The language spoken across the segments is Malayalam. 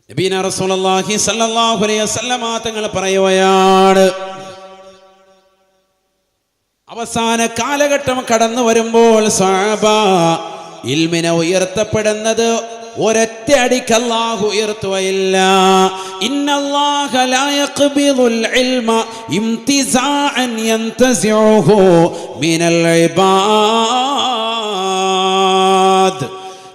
നബിന റസൂലുള്ളാഹി സ്വല്ലല്ലാഹു അലൈഹി വസല്ലമ തങ്ങൾ പറയുകയാണ്, അവസാന കാലഘട്ടം കടന്നു വരുമ്പോൾ സ്വഹാബ ഇൽമിനെ ഉയർത്തപ്പെടുന്നത് ഒരൊറ്റ അടിക്ക് അല്ലാഹു ഉയർത്തുകയില്ല. ഇന്നല്ലാഹ ലാ യഖ്ബിദുൽ ഇൽമ ഇംതിസാഅൻ യൻതസിഉഹു മിനൽ ഇബാദ്.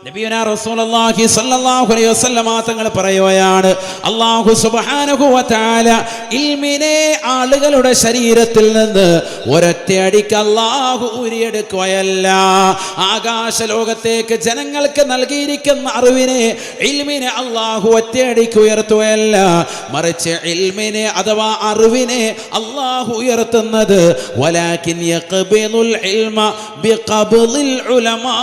നബിയുനാ റസൂലുള്ളാഹി സ്വല്ലല്ലാഹു അലൈഹി വസല്ലമ തങ്ങൾ പറയുകയാണ്, അല്ലാഹു സുബ്ഹാനഹു വ തആല ഇൽമിനെ ആളുകളുടെ ശരീരത്തിൽ നിന്ന് ഒരൊറ്റയടിക്ക് അല്ലാഹു ഊരിയെടുക്കുകയല്ല. ആകാശ ലോകത്തേക്ക് ജനങ്ങൾക്ക് നൽകിയിരിക്കുന്ന അറിവിനെ, ഇൽമിനെ അല്ലാഹു ഒറ്റയടിക്ക് ഉയർത്തുകയല്ല, മറിച്ച് ഇൽമിനെ അഥവാ അറിവിനെ അല്ലാഹു ഉയർത്തുന്നത് വലാകിൻ യഖ്ബിദുൽ ഇൽമ ബിഖബ്ദിൽ ഉലമാ,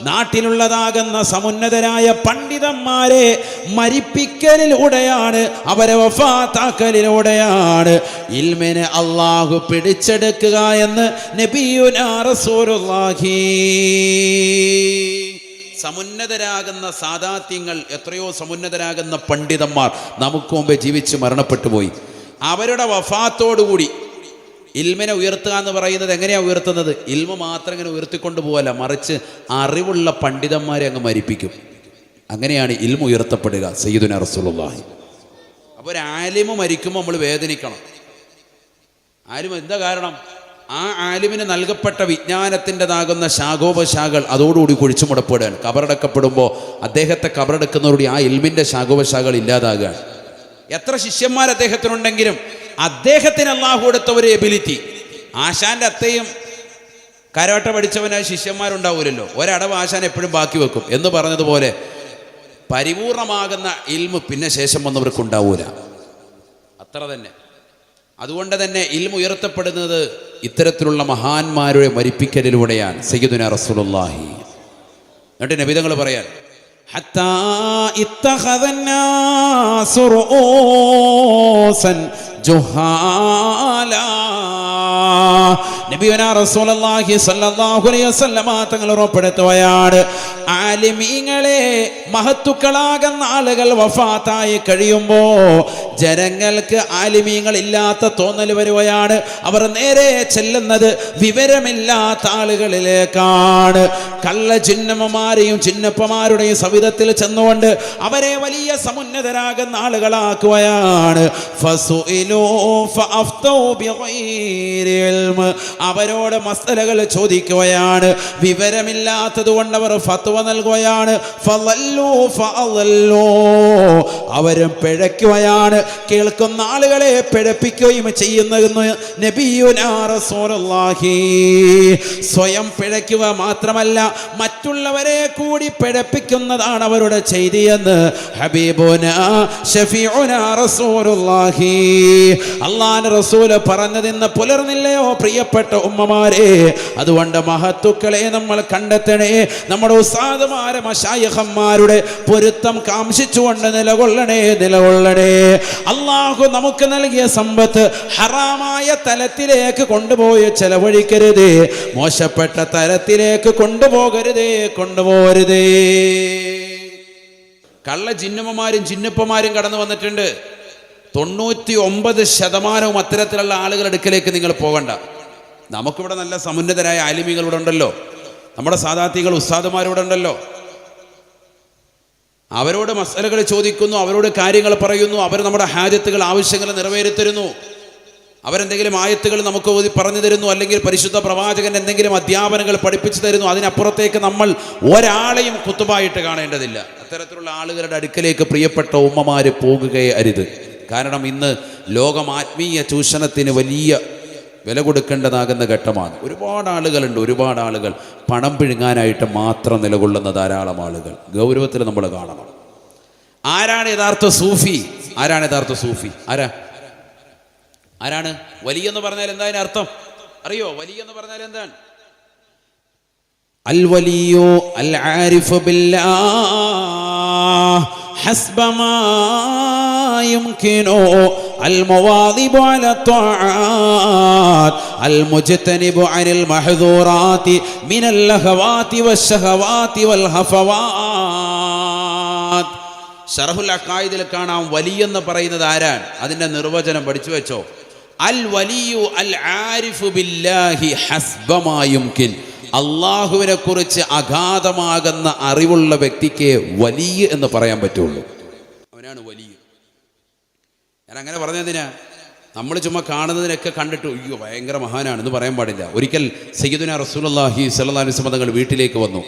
നാട്ടിലുള്ളതാകുന്ന സമുന്നതരായ പണ്ഡിതന്മാരെ മരിപ്പിക്കലിലൂടെയാണ്, അവരെ വഫാത്താക്കലിലൂടെയാണ് ഇൽമിനെ അല്ലാഹു പിടിച്ചെടുക്കുക എന്ന് നബിയുനാ റസൂലുള്ളാഹി. സമുന്നതരാകുന്ന സാദാത്യങ്ങൾ, എത്രയോ സമുന്നതരാകുന്ന പണ്ഡിതന്മാർ നമുക്ക് മുമ്പേ ജീവിച്ച് മരണപ്പെട്ടു പോയി. അവരുടെ വഫാത്തോടുകൂടി ഇൽമിനെ ഉയർത്തുക എന്ന് പറയുന്നത് എങ്ങനെയാണ് ഉയർത്തുന്നത്? ഇൽമ മാത്രം ഇങ്ങനെ ഉയർത്തിക്കൊണ്ട് പോകല്ല, മറിച്ച് അറിവുള്ള പണ്ഡിതന്മാരെ അങ്ങ് മരിപ്പിക്കും. അങ്ങനെയാണ് ഇൽമ ഉയർത്തപ്പെടുക. സയ്യിദുനാ റസൂലുള്ളാഹി. അപ്പോൾ ഒരു ആലിമ് മരിക്കുമ്പോൾ നമ്മൾ വേദനിക്കണം. ആലിം എന്താ കാരണം? ആ ആലിമിന് നൽകപ്പെട്ട വിജ്ഞാനത്തിൻ്റെതാകുന്ന ശാഖോപശാഖകൾ അതോടുകൂടി കുഴിച്ചു മുടപ്പെടുകയാണ്. കബറടക്കപ്പെടുമ്പോൾ അദ്ദേഹത്തെ കബറടക്കുന്നതോടുകൂടി ആ ഇൽമിൻ്റെ ശാഖോപശാഖകൾ ഇല്ലാതാകുകയാണ്. എത്ര ശിഷ്യന്മാർ അദ്ദേഹത്തിനുണ്ടെങ്കിലും അദ്ദേഹത്തിന് അല്ലാഹു കൊടുത്ത ഒരു എബിലിറ്റി, ആശാന്റെ അത്തയും കരാട്ട പഠിച്ചവനായ ശിഷ്യന്മാരുണ്ടാവില്ലല്ലോ, ഒരടവ് ആശാൻ എപ്പോഴും ബാക്കി വെക്കും എന്ന് പറഞ്ഞതുപോലെ പരിപൂർണമാകുന്ന ഇൽമ് പിന്നെ ശേഷം വന്നവർക്ക് ഉണ്ടാവൂല. അത്ര തന്നെ. അതുകൊണ്ട് തന്നെ ഇൽമ് ഉയർത്തപ്പെടുന്നത് ഇത്തരത്തിലുള്ള മഹാന്മാരുടെ മരിപ്പിക്കലിലൂടെയാണ്. സയ്യിദുനാ റസൂലുള്ളാഹി. എന്നിട്ട് നബിതങ്ങൾ പറയാൻ, ഹത്താ ഇത്തഖദന്നാസു റൂസൻ ജുഹാലാ. നബിയുനാ റസൂലുള്ളാഹി സ്വല്ലല്ലാഹു അലൈഹി വസല്ലമ തങ്ങൾ ഉറപ്പെടുത്തുകയാണ്, ആലിമീങ്ങളെ, മഹത്തുക്കളാകുന്ന ആളുകൾ വഫാത്തായി കഴിയുമ്പോൾ ജനങ്ങൾക്ക് ആലിമീങ്ങൾ ഇല്ലാത്ത തോന്നൽ വരുകയാണ്. അവർ നേരെ ചെല്ലുന്നത് വിവരമില്ലാത്ത ആളുകളിലേക്കാണ്. കള്ള ചിന്നമ്മമാരെയും ചിന്നപ്പമാരുടെയും സവിധത്തിൽ ചെന്നുകൊണ്ട് അവരെ വലിയ സമുന്നതരാകുന്ന ആളുകളാക്കുകയാണ്. അവരോട് മസ്അലകൾ ചോദിക്കുകയാണ്. വിവരമില്ലാത്തത് കൊണ്ട് അവർ ഫത്വ നൽകുകയാണ്. അവരും പിഴയ്ക്കുകയാണ്. കേൾക്കുന്ന ആളുകളെ പിഴപ്പിക്കുകയും ചെയ്യുന്നതെന്ന് നബിയുനാ റസൂലുള്ളാഹി. സ്വയം പിഴയ്ക്കുക മാത്രമല്ല, മറ്റുള്ളവരെ കൂടി പിഴപ്പിക്കുന്നതാണ് അവരുടെ ചെയ്തിയെന്ന് ഹബീബുനാ ശഫീഉനാ റസൂലുള്ളാഹി. അല്ലാഹുവിന്റെ റസൂൽ പറഞ്ഞതിന്ന് പുലർന്നില്ലയോ പ്രിയപ്പെട്ട ഉമ്മമാരെ? അതുകൊണ്ട് മഹത്തുക്കളെ നമ്മൾ കണ്ടെത്തണേ. നമ്മുടെ ഉസ്താദുമാരെ, മശായിഖന്മാരുടെ പൊരുത്തം കാംക്ഷിച്ചുകൊണ്ട് നിലകൊള്ളണേ. അല്ലാഹു നമുക്ക് നൽകിയ സമ്പത്ത് ഹറാമായ തലത്തിലേക്ക് കൊണ്ടുപോയി ചെലവഴിക്കരുത്. മോശപ്പെട്ട തലത്തിലേക്ക് കൊണ്ടുപോകരുതേ. കള്ള ജിന്നുമ്മമാരും ജിന്നുപ്പമാരും കടന്നു വന്നിട്ടുണ്ട്. 99% അത്തരത്തിലുള്ള ആളുകളുടെ അടുക്കലേക്ക് നിങ്ങൾ പോകണ്ട. നമുക്കിവിടെ നല്ല സമുന്നതരായ ആലിമികളിവിടെ ഉണ്ടല്ലോ, നമ്മുടെ സാദാത്തികൾ ഉസ്താദുമാരിവിടെ ഉണ്ടല്ലോ. അവരോട് മസ്അലകൾ ചോദിക്കുന്നു, അവരോട് കാര്യങ്ങൾ പറയുന്നു, അവർ നമ്മുടെ ഹാജത്തുകൾ, ആവശ്യങ്ങൾ നിറവേറ്റിത്തരുന്നു. അവരെന്തെങ്കിലും ആയത്തുകൾ നമുക്ക് പറഞ്ഞു തരുന്നു, അല്ലെങ്കിൽ പരിശുദ്ധ പ്രവാചകൻ എന്തെങ്കിലും അധ്യാപനങ്ങൾ പഠിപ്പിച്ചു തരുന്നു. അതിനപ്പുറത്തേക്ക് നമ്മൾ ഒരാളെയും കുത്തുബായിട്ട് കാണേണ്ടതില്ല. അത്തരത്തിലുള്ള ആളുകളുടെ അടുക്കലേക്ക് പ്രിയപ്പെട്ട ഉമ്മമാര് പോകുകയേ അരുത്. കാരണം ഇന്ന് ലോകം ആത്മീയ ചൂഷണത്തിന് വലിയ വില കൊടുക്കേണ്ടതാകുന്ന ഘട്ടമാണ്. ഒരുപാട് ആളുകൾ പണം പിഴുങ്ങാനായിട്ട് മാത്രം നിലകൊള്ളുന്ന ധാരാളം ആളുകൾ ഗൗരവത്തിൽ നമ്മൾ കാണണം. ആരാണ് യഥാർത്ഥ സൂഫി? ആരാണ് വലിയ എന്ന് പറഞ്ഞാൽ എന്താ അതിന്റെ അർത്ഥം അറിയോ? വലിയ എന്ന് പറഞ്ഞാൽ എന്താണ്? അൽ വലിയോ അൽ ആരിഫു ബില്ലാഹ് ഹസ്ബമാ യുംകിനു അൽ മുവാദിബു അലാ ത്വാആത് അൽ മുജ്തനിബു അനിൽ മഹ്ദൂറാതി മിനൽ ലഹവാതി വശഹവാതി വൽ ഹഫവാത്. ശറഹുൽ അഖായിദിൽ കാണാം വലിയെന്ന് പറയുന്നത് ആരാണ്? അതിൻ്റെ നിർവചനം പഠിച്ചു വെച്ചോ. അൽ വലിയു അൽ ആരിഫു ബില്ലാഹി ഹസ്ബമാ യുംകിൻ. അള്ളാഹുവിനെ കുറിച്ച് അഗാധമാകുന്ന അറിവുള്ള വ്യക്തിക്ക് വലിയ എന്ന് പറയാൻ പറ്റുള്ളൂ. അവനാണ് വലിയ. ഞാൻ അങ്ങനെ പറഞ്ഞതിനാ, നമ്മൾ ചുമ്മാ കാണുന്നതിനൊക്കെ കണ്ടിട്ട് അയ്യോ ഭയങ്കര മഹാനാണെന്ന് പറയാൻ പാടില്ല. ഒരിക്കൽ സയ്യിദുനാ റസൂലുള്ളാഹി സ്വല്ലല്ലാഹു അലൈഹി വസല്ലം തങ്ങൾ വീട്ടിലേക്ക് വന്നു.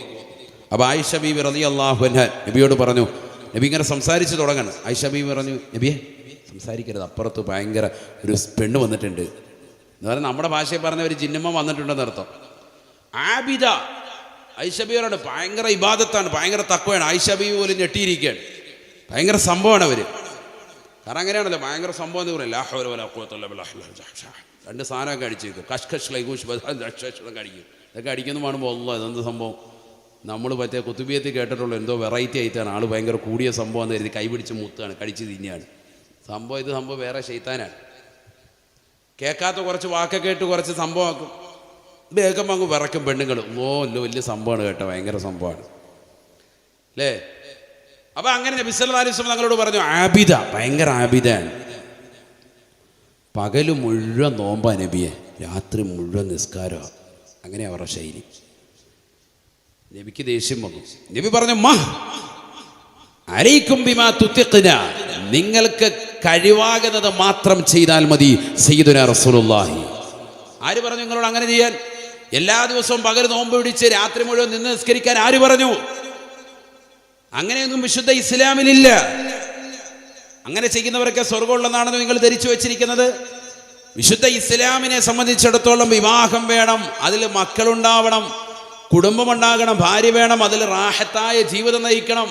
അപ്പോൾ ആയിഷ ബീവി റളിയല്ലാഹു അൻഹ നബിയോട് പറഞ്ഞു. നബി ഇങ്ങനെ സംസാരിച്ച് തുടങ്ങണം. ആയിഷ ബീവി പറഞ്ഞു, നബിയെ സംസാരിക്കരുത്, അപ്പുറത്ത് ഭയങ്കര ഒരു പെണ്ണ് വന്നിട്ടുണ്ട് എന്ന് പറഞ്ഞാൽ നമ്മുടെ ഭാഷയിൽ പറഞ്ഞ ഒരു ജിന്നമ്മ വന്നിട്ടുണ്ടെന്ന് അർത്ഥം. ആബിദ ആയിഷ ബീവിയോട് ഭയങ്കര ഇബാദത്താണ്, ഭയങ്കര തഖ്വയാണ്. ആയിഷ ബീവി പോലും ഞെട്ടിയിരിക്കുകയാണ്. ഭയങ്കര സംഭവമാണ് അവർ. കാരണം അങ്ങനെയാണല്ലോ, ഭയങ്കര സംഭവം എന്ന് പറയില്ല. രണ്ട് സാധനമൊക്കെ അടിച്ചേക്കും, കഷ്കഷ് ലൈകൂഷ് അടിക്കും. ഇതൊക്കെ അടിക്കുന്നു കാണുമ്പോൾ അല്ല ഇതെന്ത് സംഭവം. നമ്മൾ മറ്റേ കുത്തുബിയത്തിൽ കേട്ടിട്ടുള്ള എന്തോ വെറൈറ്റി ആയിട്ടാണ്. ആൾ ഭയങ്കര കൂടിയ സംഭവം എന്ന് കരുതി കൈ പിടിച്ച് മുത്താണ്, കടിച്ച് തിന്നെയാണ് സംഭവം. ഇത് സംഭവം വേറെ ശൈത്താനാണ്. കേൾക്കാത്ത കുറച്ച് വാക്കൊക്കെ കേട്ട് കുറച്ച് സംഭവമാക്കും, വേഗം അങ്ങ് വിറയ്ക്കും പെണ്ണുങ്ങൾ. അല്ലോ വലിയ സംഭവമാണ് കേട്ടോ, ഭയങ്കര സംഭവമാണ് അല്ലേ. അപ്പം അങ്ങനെ നബി സല്ലല്ലാഹു അലൈഹി വസല്ലം തങ്ങളോട് പറഞ്ഞു, ആബിദ, ഭയങ്കര ആബിദാണ്. പകല് മുഴുവൻ നോമ്പാ നബിയെ, രാത്രി മുഴുവൻ നിസ്കാരമാണ്. അങ്ങനെ അവരുടെ ശൈലി. നബിക്ക് ദേഷ്യം വന്നു. നബി പറഞ്ഞു, അലൈക്കും ബിമാ തുതിഖ്ന, നിങ്ങൾക്ക് കഴിവാകുന്നത് മാത്രം ചെയ്താൽ മതി സയ്യിദുനാ റസൂലുള്ളാഹി. ആര് പറഞ്ഞു നിങ്ങളോട് അങ്ങനെ ചെയ്യാൻ? എല്ലാ ദിവസവും പകൽ നോമ്പ് പിടിച്ച് രാത്രി മുഴുവൻ നിന്ന് നിസ്കരിക്കാൻ ആര് പറഞ്ഞു? അങ്ങനെയൊന്നും വിശുദ്ധ ഇസ്ലാമിലില്ല. അങ്ങനെ ചെയ്യുന്നവരൊക്കെ സ്വർഗമുള്ളതാണെന്ന് നിങ്ങൾ ധരിച്ചു വെച്ചിരിക്കുന്നത്. വിശുദ്ധ ഇസ്ലാമിനെ സംബന്ധിച്ചിടത്തോളം വിവാഹം വേണം, അതിൽ മക്കളുണ്ടാവണം, കുടുംബമുണ്ടാകണം, ഭാര്യ വേണം, അതിൽ റാഹത്തായ ജീവിതം നയിക്കണം.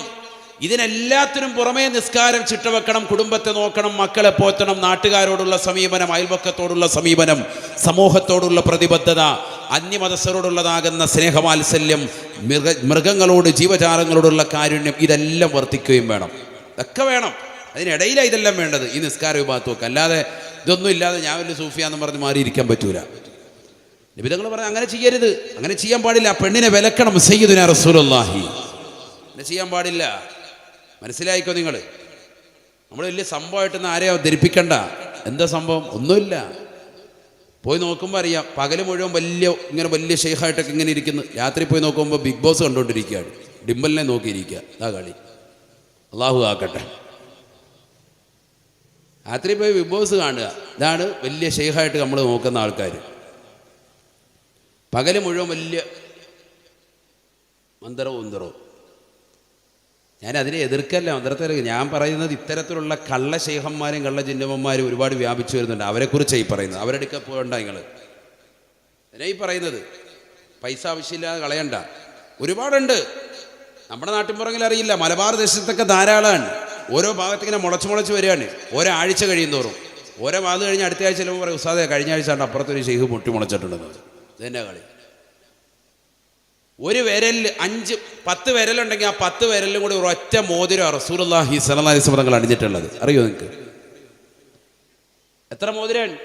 ഇതിനെല്ലാത്തിനും പുറമേ നിസ്കാരം ചിട്ടവെക്കണം, കുടുംബത്തെ നോക്കണം, മക്കളെ പോറ്റണം, നാട്ടുകാരോടുള്ള സമീപനം, അയൽവക്കത്തോടുള്ള സമീപനം, സമൂഹത്തോടുള്ള പ്രതിബദ്ധത, അന്യമതസ്ഥരോടുള്ളതാകുന്ന സ്നേഹവാത്സല്യം, മൃഗങ്ങളോട് ജീവജാലങ്ങളോടുള്ള കാരുണ്യം, ഇതെല്ലാം വർത്തിക്കുകയും വേണം. ഇതൊക്കെ വേണം. അതിനിടയിലാണ് ഇതെല്ലാം വേണ്ടത്. ഈ നിസ്കാര വിഭാഗത്തൊക്കെ അല്ലാതെ ഇതൊന്നും ഇല്ലാതെ ഞാൻ വലിയ സൂഫിയാന്ന് പറഞ്ഞ് മാറിയിരിക്കാൻ പറ്റൂല. നബി തങ്ങൾ പറഞ്ഞു അങ്ങനെ ചെയ്യരുത്, അങ്ങനെ ചെയ്യാൻ പാടില്ല. പെണ്ണിനെ വിലക്കണം സയ്യിദുനാ റസൂലുള്ളാഹി. അങ്ങനെ ചെയ്യാൻ പാടില്ല. മനസ്സിലായിക്കോ നിങ്ങൾ. നമ്മൾ വലിയ സംഭവമായിട്ടൊന്നും ആരെയോ ധരിപ്പിക്കണ്ട. എന്താ സംഭവം? ഒന്നുമില്ല. പോയി നോക്കുമ്പോൾ അറിയാം. പകല് മുഴുവൻ വലിയ ഷെയ്ഖായിട്ടൊക്കെ ഇങ്ങനെ ഇരിക്കുന്നു. രാത്രി പോയി നോക്കുമ്പോൾ ബിഗ് ബോസ് കണ്ടുകൊണ്ടിരിക്കുകയാണ്, ഡിംബലിനെ നോക്കിയിരിക്കുക. ഇതാ കളി. അള്ളാഹു ആക്കട്ടെ. രാത്രി പോയി ബിഗ് ബോസ് കാണുക. ഇതാണ് വലിയ ഷെയ്ഖായിട്ട് നമ്മൾ നോക്കുന്ന ആൾക്കാർ. പകല് മുഴുവൻ വലിയ മന്ത്രവും. ഞാൻ അതിനെ എതിർക്കല്ല, മന്ത്രത്തെ. ഞാൻ പറയുന്നത് ഇത്തരത്തിലുള്ള കള്ള ശൈഖന്മാരും കള്ള ജിന്നമ്മമാരും ഒരുപാട് വ്യാപിച്ചു വരുന്നുണ്ട്. അവരെക്കുറിച്ചാണ് ഈ പറയുന്നത്. അവരെടുക്ക പോകണ്ട നിങ്ങൾ. അതിനാ ഈ പറയുന്നത്. പൈസ ആവശ്യമില്ലാതെ കളയണ്ട. ഒരുപാടുണ്ട്. നമ്മുടെ നാട്ടിൻപുറങ്ങളിൽ അറിയില്ല, മലബാർ ദേശത്തൊക്കെ ധാരാളമാണ്. ഓരോ ഭാഗത്തിങ്ങനെ മുളച്ച് വരികയാണ്. ഓരോ ആഴ്ച കഴിയുന്തോറും. ഓരോ ഭാഗത്ത് കഴിഞ്ഞ് അടുത്ത ആഴ്ച ചിലപ്പോൾ പറയും, ഉസ്താദേ കഴിഞ്ഞ ആഴ്ച അപ്പുറത്തൊരു ഷെയ്ഖ് മുളച്ചിട്ടുണ്ടെന്ന്. ഇതെന്നാ കളി? ഒരു വിരലിൽ 5-10 വിരലുണ്ടെങ്കിൽ ആ 10 വിരലിലും കൂടി ഒരൊറ്റ മോതിരം റസൂലുള്ളാഹി സ്വല്ലല്ലാഹി അലൈഹി വസല്ലം തങ്ങൾ അണിഞ്ഞിട്ടുള്ളത്. അറിയോ നിങ്ങൾക്ക്? എത്ര മോതിരമാണ്?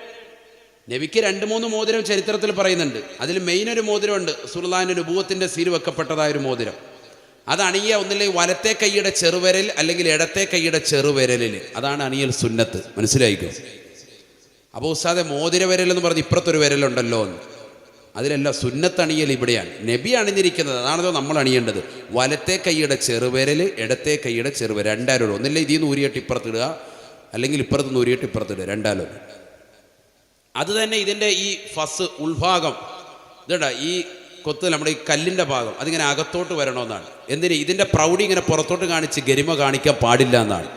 നബിക്ക് 2-3 മോതിരം ചരിത്രത്തിൽ പറയുന്നുണ്ട്. അതിൽ മെയിൻ ഒരു മോതിരമുണ്ട്, റസൂലുള്ളാഹിന്റെ നുബുവത്തിന്റെ സീൽ വെക്കപ്പെട്ടതായ ഒരു മോതിരം. അത് അണിയുക ഒന്നില്ലെങ്കിൽ വലത്തെ കൈയുടെ ചെറുവിരൽ അല്ലെങ്കിൽ ഇടത്തെ കൈയുടെ ചെറുവിരലിൽ. അതാണ് അണിയൽ സുന്നത്ത്. മനസ്സിലായിക്കോ? അപ്പോൾ ഉസ്താദെ മോതിര വിരൽ എന്ന് പറഞ്ഞ് ഇപ്പുറത്തൊരു വിരലുണ്ടല്ലോ എന്ന്. അതിലല്ല, സുന്നത്തണിയൽ ഇവിടെയാണ്. നബി അണിഞ്ഞിരിക്കുന്നത് അതാണല്ലോ നമ്മൾ അണിയേണ്ടത്. വലത്തെ കൈയുടെ ചെറുവിരൽ, ഇടത്തെ കൈയുടെ ചെറുവിരൽ, രണ്ടാലും. ഒന്നില്ല ഇതിൽ നിന്ന് ഊരിയിട്ട് ഇപ്പുറത്തിടുക, അല്ലെങ്കിൽ ഇപ്പുറത്ത് നിന്ന് ഊരിയിട്ട് ഇപ്പുറത്തിടുക, രണ്ടാലും. അത് തന്നെ ഇതിൻ്റെ ഈ ഫസ് ഉൾഭാഗം ഇതുണ്ട, ഈ കൊത്ത് നമ്മുടെ ഈ കല്ലിൻ്റെ ഭാഗം അതിങ്ങനെ അകത്തോട്ട് വരണമെന്നാണ്. എന്തിന്? ഇതിൻ്റെ പ്രൗഢി ഇങ്ങനെ പുറത്തോട്ട് കാണിച്ച് ഗരിമ കാണിക്കാൻ പാടില്ല എന്നാണ്.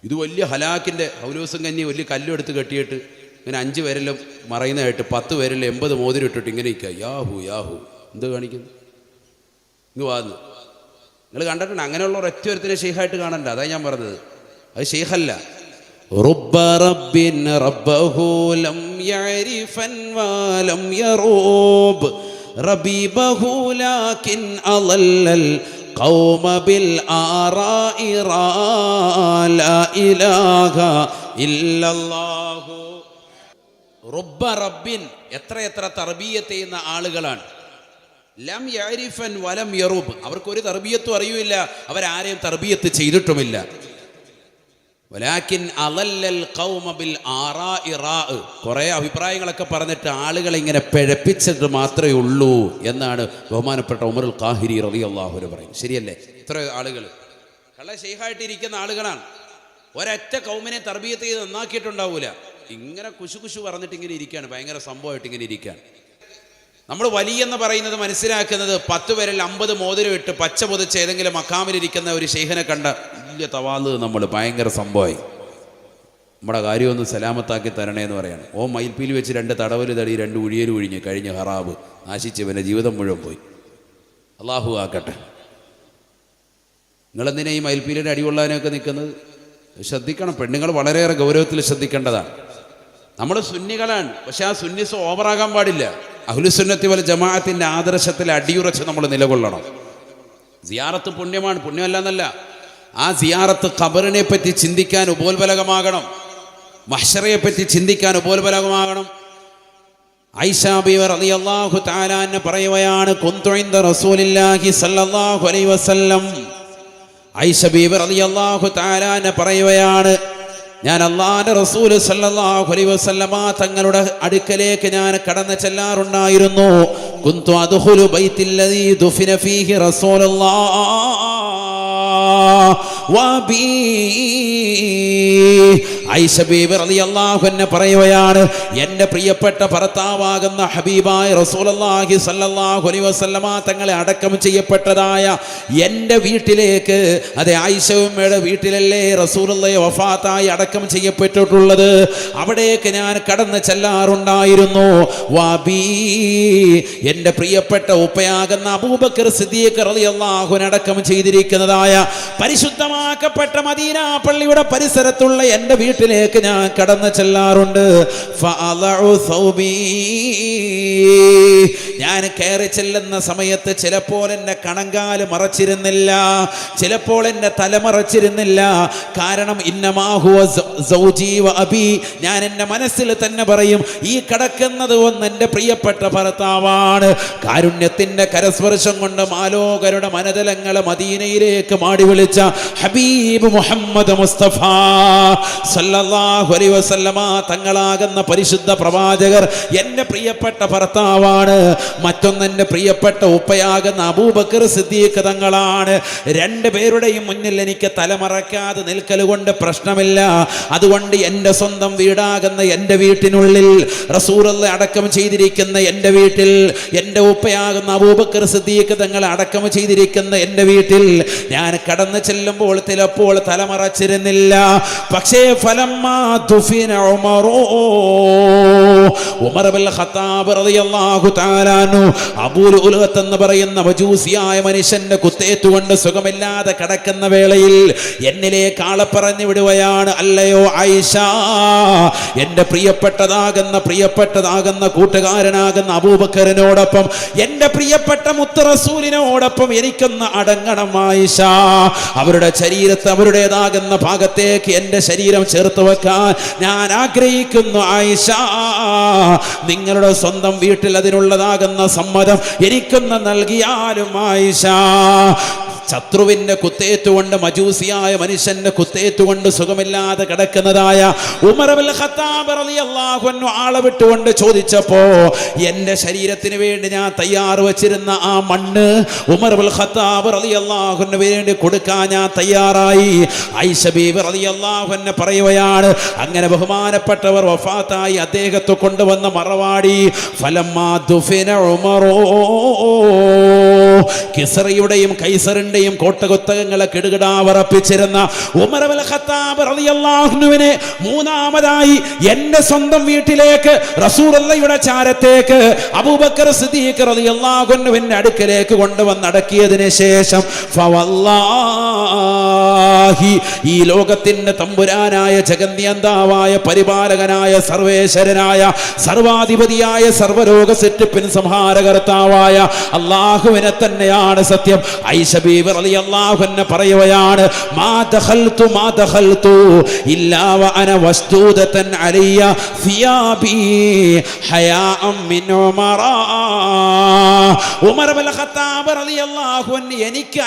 ഇത് വലിയ ഹലാക്കിൻ്റെ ഹൗലൂസും കഞ്ഞി വലിയ കല്ലും എടുത്ത് കെട്ടിയിട്ട് ഇങ്ങനെ 5 വിരലും മറയുന്നതായിട്ട് 10 വിരലിൽ 80 മോതിരം ഇട്ടിട്ട് ഇങ്ങനെ ഇരിക്കുക. യാഹു എന്ത് കാണിക്കുന്നു? ഇങ്ങ് വാന്ന് നിങ്ങൾ കണ്ടിട്ടുണ്ട്. അങ്ങനെയുള്ള ഒരൊറ്റ ഒരുത്തിനെ ഷെയ്ഖായിട്ട് കാണണ്ട. അതാണ് ഞാൻ പറഞ്ഞത്. അത് ഷെയ്ഖല്ല. رب رب ربه لم يعرفا ولم يروب ربيبه لكن أضل القوم بالآراء لا إله إلا الله. റബ്ബ റബ്ബിൻ, എത്ര തർബീയത്ത് ചെയ്യുന്ന ആളുകളാണ്. ലം യഅരിഫൻ വലം യറൂബ്, അവർക്കൊരു തർബിയത്തും അറിയില്ല, അവരാരെയും തർബിയത്ത് ചെയ്തിട്ടുമില്ല. വലാകിൻ അളല്ലൽ ഖൗമ ബിൽ ആറാഇ റാ, കുറേ അഭിപ്രായങ്ങളൊക്കെ പറഞ്ഞിട്ട് ആളുകളെ ഇങ്ങനെ പിഴപ്പിച്ചിട്ട് മാത്രമേ ഉള്ളൂ എന്നാണ് ബഹുമാനപ്പെട്ട ഉമറുൽ ഖാഹിരി റളിയല്ലാഹു അൻഹു പറയും. ശരിയല്ലേ? ഇത്ര ആളുകൾ കള്ള ശൈഖായിട്ടിരിക്കുന്ന ആളുകളാണ്. ഒരൊറ്റ കൗമിനെ തർബിയത്ത് ചെയ്ത് നന്നാക്കിയിട്ടുണ്ടാവൂല. ഇങ്ങനെ കുശു പറഞ്ഞിട്ട് ഇങ്ങനെ ഇരിക്കുകയാണ്, ഭയങ്കര സംഭവമായിട്ട് ഇങ്ങനെ ഇരിക്കുകയാണ്. നമ്മൾ വലിയെന്ന് പറയുന്നത് മനസ്സിലാക്കുന്നത് 10 പേരിൽ 50 മോതിരം ഇട്ട് പച്ച പൊതിച്ച് ഏതെങ്കിലും മക്കാമിലിരിക്കുന്ന ഒരു ശൈഖിനെ കണ്ട വലിയ തവാല്, നമ്മൾ ഭയങ്കര സംഭവമായി, നമ്മുടെ കാര്യമൊന്ന് സലാമത്താക്കി തരണേ എന്ന് പറയാണ്. ഓ മയിൽപ്പീൽ വെച്ച് 2 തടവൽ തടി 2 ഉഴിയൽ ഒഴിഞ്ഞ് കഴിഞ്ഞ് ഹറാബ് നാശിച്ച് പിന്നെ ജീവിതം മുഴുവൻ പോയി. അള്ളാഹു ആക്കട്ടെ. നിങ്ങളെന്തിനാ ഈ മയിൽപ്പീലിൻ്റെ അടികൊള്ളാനൊക്കെ നിൽക്കുന്നത്? ശ്രദ്ധിക്കണം, പെണ്ണുങ്ങൾ വളരെയേറെ ഗൗരവത്തിൽ ശ്രദ്ധിക്കേണ്ടതാണ്. നമ്മൾ സുന്നികളാണ്, പക്ഷെ ആ സുന്നിസ് ഓവറാകാൻ പാടില്ല. അഹ്ലുസുന്നത്തി വൽ ജമാഅത്തിൻ്റെ ആദർശത്തിൽ അടിയുറച്ച് നമ്മൾ നിലകൊള്ളണം. സിയാറത്ത് പുണ്യമാണ്, പുണ്യമല്ല എന്നല്ല. ആ സിയാറത്ത് ഖബറിനെ പറ്റി ചിന്തിക്കാൻ ഉപോത്ബലകമാകണം, മഹ്ശറയെ പറ്റി ചിന്തിക്കാൻ ഉപോത്ബലകമാകണം. ആയിഷ ബീവി റളിയല്ലാഹു തആല അൻഹ പറയുകയാണ്, കുന്തു ഇൻദ റസൂലില്ലാഹി സ്വല്ലല്ലാഹു അലൈഹി വസല്ലം. ആയിഷ ബീവി റളിയല്ലാഹു തആല അൻഹ പറയുകയാണ്, ഞാൻ അല്ലാഹുവിന്റെ റസൂൽ സല്ലല്ലാഹു അലൈഹി വസല്ലമ തങ്ങളുടെ അടുക്കലേക്ക് ഞാൻ കടന്നു ചെല്ലാറുണ്ടായിരുന്നു. കുന്തു അദ്ഖുലു ബൈത്തില്ലദീ ദുഫിന ഫീഹി റസൂലുള്ളാഹ് വബീ. ആയിഷ ബീബി റളിയല്ലാഹു അൻഹ പറയുകയാണ്, എൻ്റെ പ്രിയപ്പെട്ട ഭർത്താവാകുന്ന ഹബീബായ റസൂലുള്ളാഹി സ്വല്ലല്ലാഹു അലൈഹി വസല്ലമ തങ്ങളെ അടക്കം ചെയ്യപ്പെട്ടതായ എൻ്റെ വീട്ടിലേക്ക്, അതെ ആയിഷ ഉമ്മയുടെ വീട്ടിലല്ലേ റസൂലുള്ളാഹി വഫാത്തായി അടക്കം ചെയ്യപ്പെട്ടിട്ടുള്ളത്, അവിടേക്ക് ഞാൻ കടന്നു ചെല്ലാറുണ്ടായിരുന്നു. വബീ, എൻ്റെ പ്രിയപ്പെട്ട ഉപ്പയാകുന്ന അബൂബക്കർ സിദ്ദീഖ് റളിയല്ലാഹു അൻഹു അടക്കം ചെയ്തിരിക്കുന്നതായ പരിശുദ്ധമാക്കപ്പെട്ട മദീന പള്ളിയുടെ പരിസരത്തുള്ള എൻ്റെ വീട്ടിലേക്ക് ഞാൻ കടന്നു ചെല്ലാറുണ്ട്. ഞാൻ കയറി ചെല്ലുന്ന സമയത്ത് ചിലപ്പോൾ എൻ്റെ കണങ്കാല് മറച്ചിരുന്നില്ല, ചിലപ്പോൾ എൻ്റെ തല മറച്ചിരുന്നില്ല. കാരണം ഇന്നമാഹുവ സൗജി വ അബി, ഞാൻ എൻ്റെ മനസ്സിൽ തന്നെ പറയും, ഈ കിടക്കുന്നത് ഒന്ന് എൻ്റെ പ്രിയപ്പെട്ട ഭർത്താവാണ്. കാരുണ്യത്തിൻ്റെ കരസ്പർശം കൊണ്ട് മാലോകരുടെ മനതലങ്ങളെ മദീനയിലേക്ക് മാടി വിളിച്ച ഹബീബ് മുഹമ്മദ് മുസ്തഫ സല്ലല്ലാഹു അലൈഹി വസല്ലമ തങ്ങളാകുന്ന പരിശുദ്ധ പ്രവാചകർ എൻ്റെ പ്രിയപ്പെട്ട ഭർത്താവാണ്. മറ്റൊന്ന് എൻ്റെ പ്രിയപ്പെട്ട ഉപ്പയാകുന്ന അബൂബക്കർ സിദ്ദീഖ് തങ്ങളാണ്. 2 പേരുടെയും മുന്നിൽ എനിക്ക് തലമറക്കാതെ നിൽക്കൽ കൊണ്ട് പ്രശ്നമില്ല. അതുകൊണ്ട് എൻ്റെ സ്വന്തം വീടാകുന്ന എൻ്റെ വീട്ടിനുള്ളിൽ, റസൂലുള്ളാഹി അടക്കം ചെയ്തിരിക്കുന്ന എൻ്റെ വീട്ടിൽ, എൻ്റെ ഉപ്പയാകുന്ന അബൂബക്കർ സിദ്ദീഖ് തങ്ങൾ അടക്കം ചെയ്തിരിക്കുന്ന എൻ്റെ വീട്ടിൽ ഞാൻ കടന്നു ചെല്ലുമ്പോൾ ചിലപ്പോൾ തലമറച്ചിരുന്നില്ല. പക്ഷേ ഫലമ്മാ ദുഫിന ഉമർ ഇബ്നുൽ ഖത്താബ് റളിയല്ലാഹു തആല അൻഹു, അബൂൽ ഉലഹത്ത് എന്ന് പറയുന്ന മജൂസിയായ മനുഷ്യന്റെ കുത്തേറ്റുകൊണ്ട് സുഖമില്ലാതെ കിടക്കുന്ന വേളയിൽ എന്നിലേക്ക് ആളെ പറഞ്ഞു വിടുകയാണ്, അല്ലയോ ആയിഷ, എൻ്റെ പ്രിയപ്പെട്ടതാകുന്ന കൂട്ടുകാരനാകുന്ന അബൂബക്കറിനോടൊപ്പം എൻ്റെ പ്രിയപ്പെട്ട മുത്ത് റസൂലിനോടൊപ്പം എനിക്കൊന്ന് അടങ്ങണം ആയിഷ. അവരുടെ ശരീരത്തെ അവരുടേതാകുന്ന ഭാഗത്തേക്ക് എൻ്റെ ശരീരം ചേർത്ത് വെക്കാൻ ഞാൻ ആഗ്രഹിക്കുന്നു ആയിഷ. നിങ്ങളുടെ സ്വന്തം വീട്ടിൽ അതിനുള്ളതാകുന്ന സമ്മതം എനിക്കൊന്ന് നൽകിയാലും ആയിഷ. ശത്രുവിന്റെ കുത്തേറ്റുകൊണ്ട്, മജൂസിയായ മനുഷ്യന്റെ കുത്തേറ്റുകൊണ്ട് സുഖമില്ലാതെ കിടക്കുന്നതായ ഉമർ ഇബ്നുൽ ഖത്താബ് റളിയല്ലാഹു അൻഹു ആളെ വിട്ടുകൊണ്ട് ചോദിച്ചപ്പോ എൻ്റെ ശരീരത്തിന് വേണ്ടി ഞാൻ തയ്യാർ വെച്ചിരുന്ന ആ മണ്ണ് ഉമർ ഇബ്നുൽ ഖത്താബ് റളിയല്ലാഹു അൻഹു വേണ്ടി കൊടുക്കാൻ ഞാൻ തയ്യാറായി. ആയിഷ ബീബി റളിയല്ലാഹു അൻഹ പറയുകയാണ്, അങ്ങനെ ബഹുമാനപ്പെട്ടവർ വഫാത്തായി അദ്ദേഹത്തെ കൊണ്ടുവന്ന മറവാടി ഫലമ്മാ ദുഫിന ഉമറോ, കിസ്റയുടെയും കൈസറിന്റെ കോട്ടകൊത്തകങ്ങളെ കിടുകിടാവറപ്പിച്ചിരുന്ന ഉമർ ഇബ്നുൽ ഖത്താബ് റളിയല്ലാഹു അൻഹുവിനെ മൂന്നാമതായി എൻ്റെ സ്വന്തം വീട്ടിലേക്ക്, റസൂലുള്ളാഹിയുടെ ചാരത്തേക്ക് അബൂബക്കർ സിദ്ദീഖ് റളിയല്ലാഹു അൻഹുവിന്റെ അടുക്കലേക്ക് കൊണ്ടുവന്ന് അടക്കിയതിന് ശേഷം ഫവല്ലാഹ് ഇലാഹി, ഈ ലോകത്തിന്റെ തമ്പുരാനായ ജഗന്യന്താവായ പരിപാലകനായ സർവേശ്വരനായ സർവാധിപതിയായ സർവരോഗ സെറ്റിപ്പിൻ സംഹാരകർത്താവായ അല്ലാഹുവിനെ തന്നെയാണ് സത്യം. ആയിഷ ബീവി റളിയല്ലാഹു അൻഹ പറയുകയാണ്, മാ ദഖൽതു ഇല്ലാ വഅന വസ്ദൂദതൻ അലയ്യ സിയാബി ഹയാഅൻ മിൻ ഉമറ. ഉമർ ഇബ്നുൽ ഖത്താബ് റളിയല്ലാഹു അൻഹു എനിക്ക്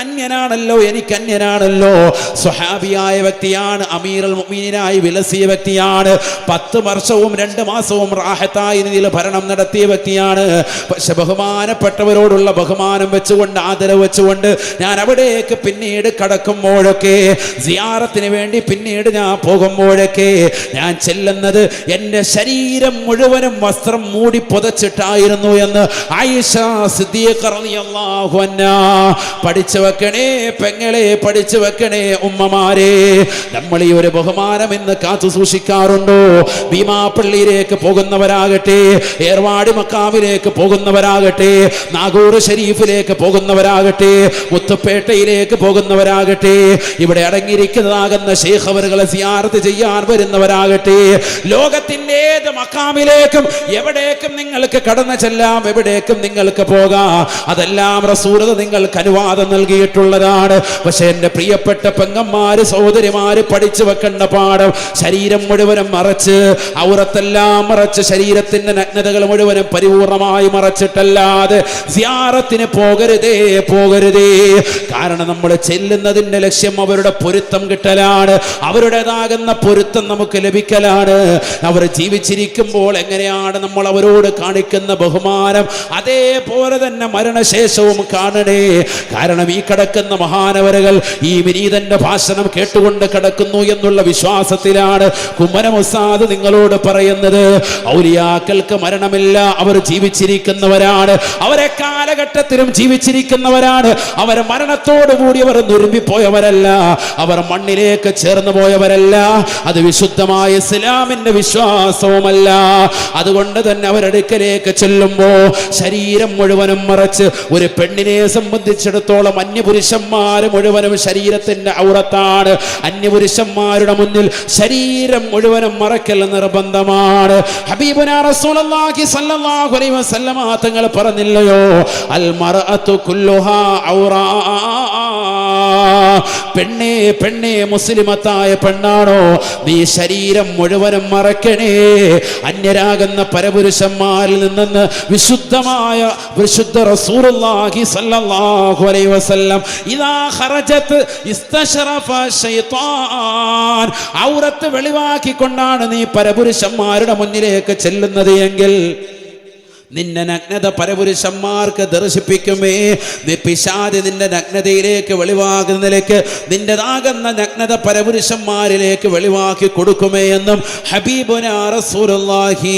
അന്യനാണല്ലോ. സ്വഹാബിയായ വ്യക്തിയാണ്, അമീറുൽ മുഅ്മിനീനായി വിലസിയ വ്യക്തിയാണ്, 10 വർഷവും 2 മാസവും റാഹത്തായി നില ഭരണം നടത്തിയ വ്യക്തിയാണ്. പക്ഷെ ബഹുമാനപ്പെട്ടവരോടുള്ള ബഹുമാനം വെച്ചുകൊണ്ട്, ആദരവ് വെച്ചുകൊണ്ട് ഞാൻ അവിടേക്ക് പിന്നീട് കടക്കുമ്പോഴൊക്കെ, സിയാറത്തിന് വേണ്ടി പിന്നീട് ഞാൻ പോകുമ്പോഴൊക്കെ ഞാൻ ചെല്ലുന്നത് എൻ്റെ ശരീരം മുഴുവനും വസ്ത്രം മൂടി പുതച്ചിട്ടായിരുന്നു എന്ന് ആയിഷ സിദ്ദീഖ റളിയല്ലാഹു അൻഹാ. പഠിച്ചു വെക്കണേ പെങ്ങളെ, പഠിച്ചു വെക്കണേ ഉമ്മമാരെ. നമ്മൾ ഈ ഒരു ബഹുമാനം ഇന്ന് കാത്തു സൂക്ഷിക്കാറുണ്ടോ? ഭീമാപ്പള്ളിയിലേക്ക് പോകുന്നവരാകട്ടെ, ഏർവാടി മക്കാമിലേക്ക് പോകുന്നവരാകട്ടെ, നാഗൂർ ഷരീഫിലേക്ക് പോകുന്നവരാകട്ടെ, മുത്തുപ്പേട്ടയിലേക്ക് പോകുന്നവരാകട്ടെ, ഇവിടെ അടങ്ങിയിരിക്കുന്നതാകുന്ന ശൈഖ് അവറുകളെ സിയാറത്ത് ചെയ്യാൻ വരുന്നവരാകട്ടെ, ലോകത്തിന്റെ ഏത് മക്കാമിലേക്കും എവിടേക്കും നിങ്ങൾക്ക് കടന്നു ചെല്ലാം, എവിടേക്കും നിങ്ങൾക്ക് പോകാം. അതെല്ലാം റസൂൽ നിങ്ങൾക്ക് അനുവാദം നൽകിയിട്ടുള്ളതാണ്. പക്ഷെ എൻ്റെ പ്രിയപ്പെട്ട പെങ്ങന്മാര്, സഹോദരിമാര്, പഠിച്ചു വെക്കേണ്ട പാഠം, ശരീരം മുഴുവനും മറച്ച്, ഔറത്തെല്ലാം മറച്ച്, ശരീരത്തിന്റെ നഗ്നതകൾ മുഴുവനും പരിപൂർണമായി മറച്ചിട്ടല്ലാതെ സിയാറത്തിന് പോകരുതേ. കാരണം നമ്മൾ ചെല്ലുന്നതിന്റെ ലക്ഷ്യം അവരുടെ പൊരുത്തം കിട്ടലാണ്, അവരുടേതാകുന്ന പൊരുത്തം നമുക്ക് ലഭിക്കലാണ്. അവർ ജീവിച്ചിരിക്കുമ്പോൾ എങ്ങനെയാണ് നമ്മൾ അവരോട് കാണിക്കുന്ന ബഹുമാനം, അതേപോലെ തന്നെ മരണശേഷവും കാണണേ. കാരണം ഈ കിടക്കുന്ന മഹാനവരുകൾ ഈ വിനീതന്റെ ഭാഷണം കേട്ടുകൊണ്ട് കിടക്കുന്നു എന്നുള്ള വിശ്വാസത്തിലാണ് കുമ്മനം ഉസ്താദ് നിങ്ങളോട് പറയുന്നത്. ഔലിയാക്കൾക്ക് മരണമില്ല, അവർ ജീവിച്ചിരിക്കുന്നവരാണ്, അവരെ കാലഘട്ടത്തിലും ജീവിച്ചിരിക്കുന്നവരാണ്. അവർ മരണത്തോടുകൂടി അവർ നുരുമ്പിപ്പോയവരല്ല, അവർ മണ്ണിലേക്ക് ചേർന്ന് പോയവരല്ല. അത് വിശുദ്ധമായ ഇസ്ലാമിന്റെ വിശ്വാസവുമല്ല. അതുകൊണ്ട് തന്നെ അവരടുക്കലേക്ക് ചെല്ലുമ്പോ ശരീരം മുഴുവനും മറച്ച്, ഒരു പെണ്ണിനെ സംബന്ധിച്ചിടത്തോളം അന്യപുരുഷന്മാർ മുഴുവനും ശരീരത്തിന്റെ ഔറത്താണ്. അന്യപുരുഷന്മാരുടെ മുന്നിൽ ശരീരം മുഴുവനും മറക്കൽ നിർബന്ധമാണ്. ഹബീബുനാ റസൂലുള്ളാഹി സ്വല്ലല്ലാഹു അലൈഹി വസല്ലമ തങ്ങൾ പറഞ്ഞില്ലയോ, അൽ മർഅതു കുല്ലുഹാ ഔറാ. പെണ്ണേ മുസ്ലിമത്തായ പെണ്ണാണോ, നീ ശരീരം മുഴുവനും മറക്കണേ. അന്യരാകുന്ന പരപുരുഷന്മാരിൽ നിന്ന് വിശുദ്ധ റസൂലുള്ളാഹി സ്വല്ലല്ലാഹു അലൈഹി വസല്ലം ഇദാ ഖറജത് ഇസ്തശറഫ ശൈത്താൻ, ഔറത്ത് വെളിവാക്കിക്കൊണ്ടാണ് നീ പരപുരുഷന്മാരുടെ മുന്നിലേക്ക് ചെല്ലുന്നത് എങ്കിൽ നിന്റെ നഗ്നത പരപുരുഷന്മാർക്ക് ദർശിപ്പിക്കുമേ. പിശാച് നിന്റെ നഗ്നതയിലേക്ക് വെളിവാകുന്നതിലേക്ക് നിന്റേതാകുന്ന നഗ്നത പരപുരുഷന്മാരിലേക്ക് വെളിവാക്കി കൊടുക്കുമേ എന്നും ഹബീബുനാ റസൂലുള്ളാഹി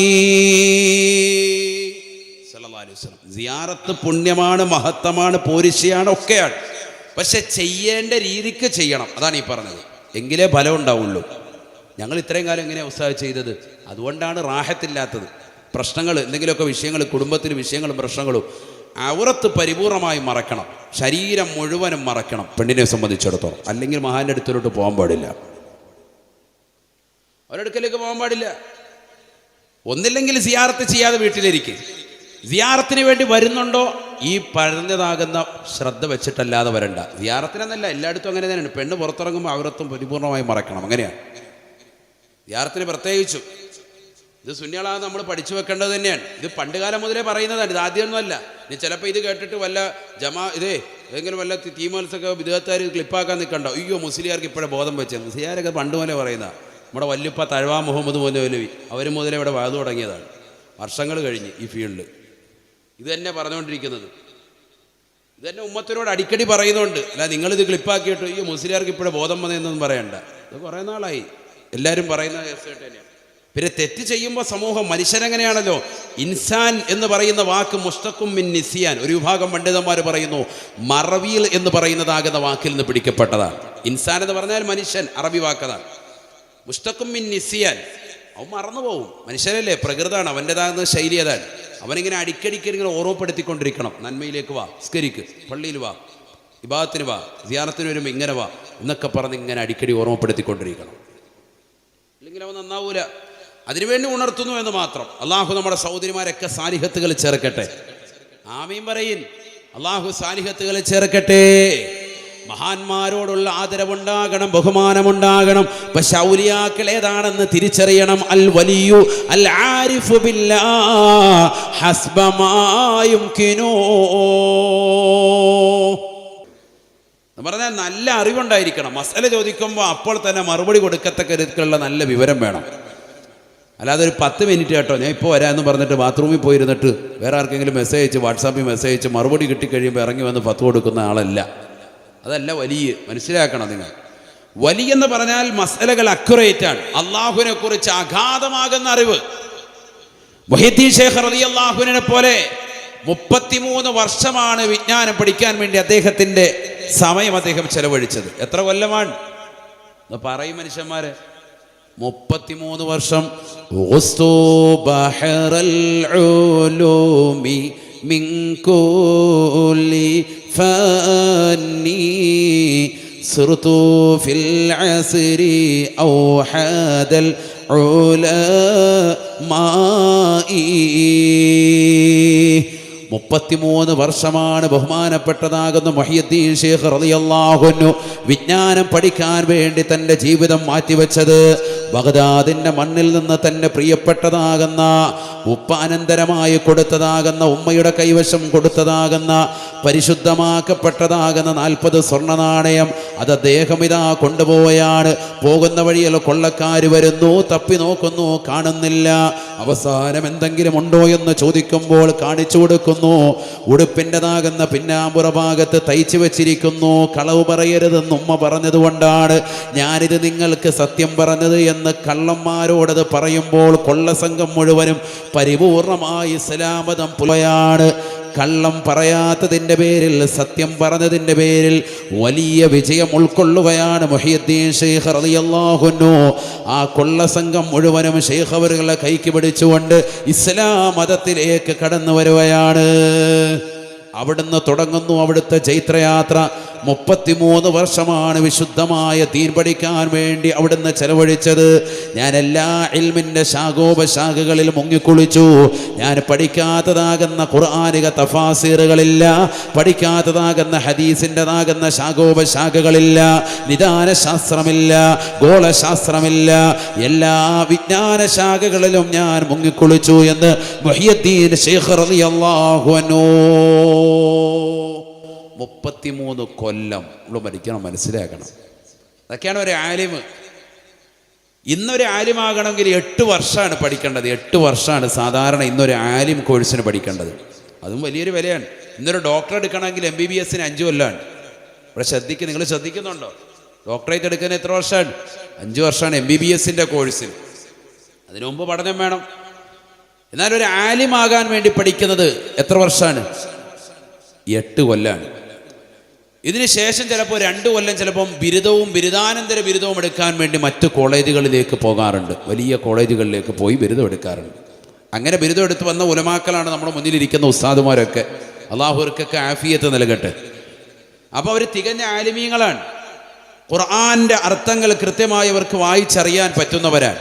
സ്വല്ലല്ലാഹു അലൈഹി വസല്ലം. സിയാറത്ത് പുണ്യമാണ്, മഹത്തമാണ്, പോരിശയാണ്, ഒക്കെയാണ്. പക്ഷെ ചെയ്യേണ്ട രീതിക്ക് ചെയ്യണം. അതാണ് ഈ പറഞ്ഞത്, എങ്കിലേ ഫലം ഉണ്ടാവുള്ളൂ. ഞങ്ങൾ ഇത്രയും കാലം എങ്ങനെയാണ് ഉസ്താദ് ചെയ്തത്? അതുകൊണ്ടാണ് റാഹത്തില്ലാത്തത്. പ്രശ്നങ്ങൾ, എന്തെങ്കിലുമൊക്കെ വിഷയങ്ങൾ, കുടുംബത്തിൽ വിഷയങ്ങളും പ്രശ്നങ്ങളും, ഔറത്ത് പരിപൂർണമായി മറക്കണം, ശരീരം മുഴുവനും മറക്കണം പെണ്ണിനെ സംബന്ധിച്ചിടത്തോളം. അല്ലെങ്കിൽ മഹാന്റെ അടുത്തോട്ട് പോകാൻ പാടില്ല, അവരടുക്കലേക്ക് പോകാൻ പാടില്ല. ഒന്നില്ലെങ്കിൽ സിയാറത്ത് ചെയ്യാതെ വീട്ടിലിരിക്കും. സിയാറത്തിന് വേണ്ടി വരുന്നുണ്ടോ, ഈ പറഞ്ഞതാകുന്ന ശ്രദ്ധ വെച്ചിട്ടല്ലാതെ വരണ്ട. സിയാറത്തിനെന്നല്ല, എല്ലായിടത്തും അങ്ങനെ തന്നെയാണ്. പെണ്ണ് പുറത്തിറങ്ങുമ്പോൾ ഔറത്തും പരിപൂർണമായി മറക്കണം, അങ്ങനെയാണ്. സിയാറത്തിന് പ്രത്യേകിച്ചു ഇത് സുന്നികളാണ് നമ്മൾ പഠിച്ചു വെക്കേണ്ടത് തന്നെയാണ്. ഇത് പണ്ട് കാലം മുതലേ പറയുന്നതാണ്, ഇത് ആദ്യമൊന്നുമല്ല. ഇനി ചിലപ്പോൾ ഇത് കേട്ടിട്ട് വല്ല ഏതെങ്കിലും വല്ല തീമത്സൊക്കെ വിദേഹത്താർ ക്ലിപ്പാക്കാൻ നിൽക്കണ്ടോ, അയ്യോ മുസ്ലിയാർക്ക് ഇപ്പോഴേ ബോധം വെച്ചത്. മുസ്ലിയാരൊക്കെ പണ്ട് മുതലേ പറയുന്നതാണ്. നമ്മുടെ വല്യുപ്പ തഴവാ മുഹമ്മദ് മൗലവി അവർ മുതലേ ഇവിടെ വാതു തുടങ്ങിയതാണ്. വർഷങ്ങൾ കഴിഞ്ഞ് ഈ ഫീൽഡിൽ ഇത് തന്നെ പറഞ്ഞുകൊണ്ടിരിക്കുന്നത്. ഇത് തന്നെ ഉമ്മത്തിനോട് അടിക്കടി പറയുന്നുണ്ട്. അല്ല നിങ്ങളിത് ക്ലിപ്പാക്കിയിട്ട് അയ്യോ മുസ്ലിയാർക്ക് ഇപ്പോഴേ ബോധം വന്നതെന്നൊന്നും പറയണ്ട. ഇത് കുറേ നാളായി എല്ലാവരും പറയുന്ന കേസായിട്ട് തന്നെയാണ്. പിന്നെ തെറ്റ് ചെയ്യുമ്പോൾ സമൂഹം, മനുഷ്യനെങ്ങനെയാണല്ലോ, ഇൻസാൻ എന്ന് പറയുന്ന വാക്ക് മുസ്തഖും മിൻ നിസിയാൻ, ഒരു വിഭാഗം പണ്ഡിതന്മാർ പറയുന്നു മറവിയിൽ എന്ന് പറയുന്നതാകുന്ന വാക്കിൽ നിന്ന് പിടിക്കപ്പെട്ടതാണ്. ഇൻസാൻ എന്ന് പറഞ്ഞാൽ മനുഷ്യൻ, അറബി വാക്കതാണ്. മുസ്തഖും മിൻ നിസിയാൻ, അവൻ മറന്നുപോകും. മനുഷ്യനല്ലേ, പ്രകൃതാണ്, അവൻ്റെതാകുന്ന ശൈലി അതാണ്. അവനിങ്ങനെ അടിക്കടിക്ക് ഇങ്ങനെ ഓർമ്മപ്പെടുത്തിക്കൊണ്ടിരിക്കണം. നന്മയിലേക്ക് വാ, സ്കരിക്ക്, പള്ളിയിൽ വാ, ഇബാദത്തിന് വാ, സിയാറത്തിന് വരുമ്പോൾ ഇങ്ങനെ വാ എന്നൊക്കെ പറഞ്ഞ് ഇങ്ങനെ അടിക്കടി ഓർമ്മപ്പെടുത്തിക്കൊണ്ടിരിക്കണം. ഇല്ലെങ്കിൽ അവൻ നന്നാവൂല. അതിനുവേണ്ടി ഉണർത്തുന്നു എന്ന് മാത്രം. അള്ളാഹു നമ്മുടെ സഹോദരിമാരൊക്കെ സാലിഹത്തുകൾ ചേർക്കട്ടെ. ആമീൻ പറയിൻ. അള്ളാഹു സാലിഹത്തുകൾ ചേർക്കട്ടെ. മഹാന്മാരോടുള്ള ആദരവുണ്ടാകണം, ബഹുമാനമുണ്ടാകണം. പക്ഷെ ഔലിയാക്കൾ ഏതാണെന്ന് തിരിച്ചറിയണം. അൽ വലിയു അൽ ആരിഫു ബില്ലാഹ് ഹസ്ബ മാ യുംകിനു എന്ന് പറഞ്ഞാൽ നല്ല അറിവുണ്ടായിരിക്കണം. മസല ചോദിക്കുമ്പോൾ അപ്പോൾ തന്നെ മറുപടി കൊടുക്കത്തക്ക രീതിയിലുള്ള നല്ല വിവരം വേണം. അല്ലാതെ ഒരു 10 മിനിറ്റ് കേട്ടോ ഞാൻ ഇപ്പോൾ വരാമെന്ന് പറഞ്ഞിട്ട് ബാത്റൂമിൽ പോയിരുന്നിട്ട് വേറെ ആർക്കെങ്കിലും മെസ്സേജ് അയച്ച് വാട്സാപ്പിൽ മെസ്സേജ് അയച്ച് മറുപടി കിട്ടിക്കഴിയുമ്പോൾ ഇറങ്ങി വന്ന് ഫത്വ കൊടുക്കുന്ന ആളല്ല. അതല്ല വലിയ. മനസ്സിലാക്കണം നിങ്ങൾ. വലിയെന്ന് പറഞ്ഞാൽ മസലകൾ അക്യുറേറ്റ് ആണ്. അള്ളാഹുവിനെ കുറിച്ച് അഗാധമാകുന്ന അറിവ്. മുഹീദ്ദീൻ ഷേഖ് റളിയല്ലാഹു അൻഹുവിനെ പോലെ 33 വർഷമാണ് വിജ്ഞാനം പഠിക്കാൻ വേണ്ടി അദ്ദേഹത്തിൻ്റെ സമയം അദ്ദേഹം ചെലവഴിച്ചത്. എത്ര കൊല്ലമാണ് പറയും മനുഷ്യന്മാരെ? 33 വർഷം. മിൻ കുല്ലി ഫന്നി സിർതു ഫിൽ അസ്രി ഔഹദൽ ഉലമാഇ. 33 വർഷമാണ് ബഹുമാനപ്പെട്ടതാകുന്ന മുഹയ്യിദ്ദീൻ ഷേഖ് റളിയല്ലാഹു അൻഹു വിജ്ഞാനം പഠിക്കാൻ വേണ്ടി തൻ്റെ ജീവിതം മാറ്റിവെച്ചത്. ബഗ്ദാദിൻ്റെ മണ്ണിൽ നിന്ന് തന്നെ പ്രിയപ്പെട്ടതാകുന്ന ഉപ്പ അനന്തരമായി കൊടുത്തതാകുന്ന ഉമ്മയുടെ കൈവശം കൊടുത്തതാകുന്ന പരിശുദ്ധമാക്കപ്പെട്ടതാകുന്ന 40 സ്വർണ്ണ നാണയം അത് അദ്ദേഹം ഇതാ കൊണ്ടുപോയാണ്. പോകുന്ന വഴിയിൽ കൊള്ളക്കാർ വരുന്നു, തപ്പി നോക്കുന്നു, കാണുന്നില്ല. അവസാനം എന്തെങ്കിലും ഉണ്ടോ എന്ന് ചോദിക്കുമ്പോൾ കാണിച്ചു കൊടുക്കുന്നു. ഉടുപ്പിൻ്റെതാകുന്ന പിന്നാമ്പുറ ഭാഗത്ത് തയ്ച്ചു വെച്ചിരിക്കുന്നു. കളവ് പറയരുതെന്ന് ഉമ്മ പറഞ്ഞതുകൊണ്ടാണ് ഞാനിത് നിങ്ങൾക്ക് സത്യം പറഞ്ഞത് എന്ന് കള്ളന്മാരോടത് പറയുമ്പോൾ കൊള്ളസംഘം മുഴുവനും പരിപൂർണമായി സലാമതം പുലയാണ്. കള്ളം പറയാത്തതിൻ്റെ പേരിൽ, സത്യം പറഞ്ഞതിൻ്റെ പേരിൽ വലിയ വിജയം ഉൾക്കൊള്ളുകയാണ് മുഹയ്യിദ്ദീൻ ഷേഖ് റളിയല്ലാഹു അൻഹു. ആ കൊള്ളസംഘം മുഴുവനും ഷേഖ് അവരുടെ കൈക്ക് പിടിച്ചുകൊണ്ട് ഇസ്ലാം മതത്തിലേക്ക് കടന്നു വരുകയാണ്. അവിടുന്ന് തുടങ്ങുന്നു അവിടുത്തെ ചൈത്രയാത്ര. 33 വർഷമാണ് വിശുദ്ധമായ ദീൻ പഠിക്കാൻ വേണ്ടി അവിടുന്ന് ചെലവഴിച്ചത്. ഞാൻ എല്ലാ ഇൽമിൻ്റെ ശാഖോപശാഖകളിൽ മുങ്ങിക്കുളിച്ചു. ഞാൻ പഠിക്കാത്തതാകുന്ന ഖുർആനിക തഫാസീറുകളില്ല, പഠിക്കാത്തതാകുന്ന ഹദീസിൻ്റെതാകുന്ന ശാഖോപശാഖകളില്ല, നിദാന ശാസ്ത്രമില്ല, ഗോളശാസ്ത്രമില്ല, എല്ലാ വിജ്ഞാന ശാഖകളിലും ഞാൻ മുങ്ങിക്കുളിച്ചു എന്ന് മുഹയ്യിദ്ദീൻ ഷേഖ് റളിയല്ലാഹു അൻഹു. 33 കൊല്ലം നമ്മൾ പഠിക്കണം, മനസ്സിലാക്കണം. അതൊക്കെയാണ് ഒരു ആലിമ്. ഇന്നൊരു ആലിമാകണമെങ്കിൽ 8 വർഷമാണ് പഠിക്കേണ്ടത്. 8 വർഷമാണ് സാധാരണ ഇന്നൊരു ആലിം കോഴ്സിന് പഠിക്കേണ്ടത്. അതും വലിയൊരു വിലയാണ്. ഇന്നൊരു ഡോക്ടർ എടുക്കണമെങ്കിൽ MBBSന് 5 കൊല്ലമാണ്. ഇവിടെ നിങ്ങൾ ശ്രദ്ധിക്കുന്നുണ്ടോ? ഡോക്ടറേറ്റ് എടുക്കാൻ എത്ര വർഷമാണ്? 5 വർഷമാണ് MBBSൻ്റെ കോഴ്സിന്. അതിനു മുമ്പ് പഠനം വേണം. എന്നാൽ ഒരു ആലിമാകാൻ വേണ്ടി പഠിക്കുന്നത് എത്ര വർഷമാണ്? 8 കൊല്ലമാണ്. ഇതിന് ശേഷം ചിലപ്പോൾ 2 കൊല്ലം ചിലപ്പം ബിരുദവും ബിരുദാനന്തര ബിരുദവും എടുക്കാൻ വേണ്ടി മറ്റ് കോളേജുകളിലേക്ക് പോകാറുണ്ട്. വലിയ കോളേജുകളിലേക്ക് പോയി ബിരുദം എടുക്കാറുണ്ട്. അങ്ങനെ ബിരുദം എടുത്ത് വന്ന ഉലമാക്കളാണ് നമ്മുടെ മുന്നിലിരിക്കുന്ന ഉസ്താദുമാരൊക്കെ. അള്ളാഹുവർക്കൊക്കെ ആഫിയത്ത് നൽകട്ടെ. അപ്പോൾ അവർ തികഞ്ഞ ആലിമീങ്ങളാണ്. ഖുർആൻ്റെ അർത്ഥങ്ങൾ കൃത്യമായി അവർക്ക് വായിച്ചറിയാൻ പറ്റുന്നവരാണ്.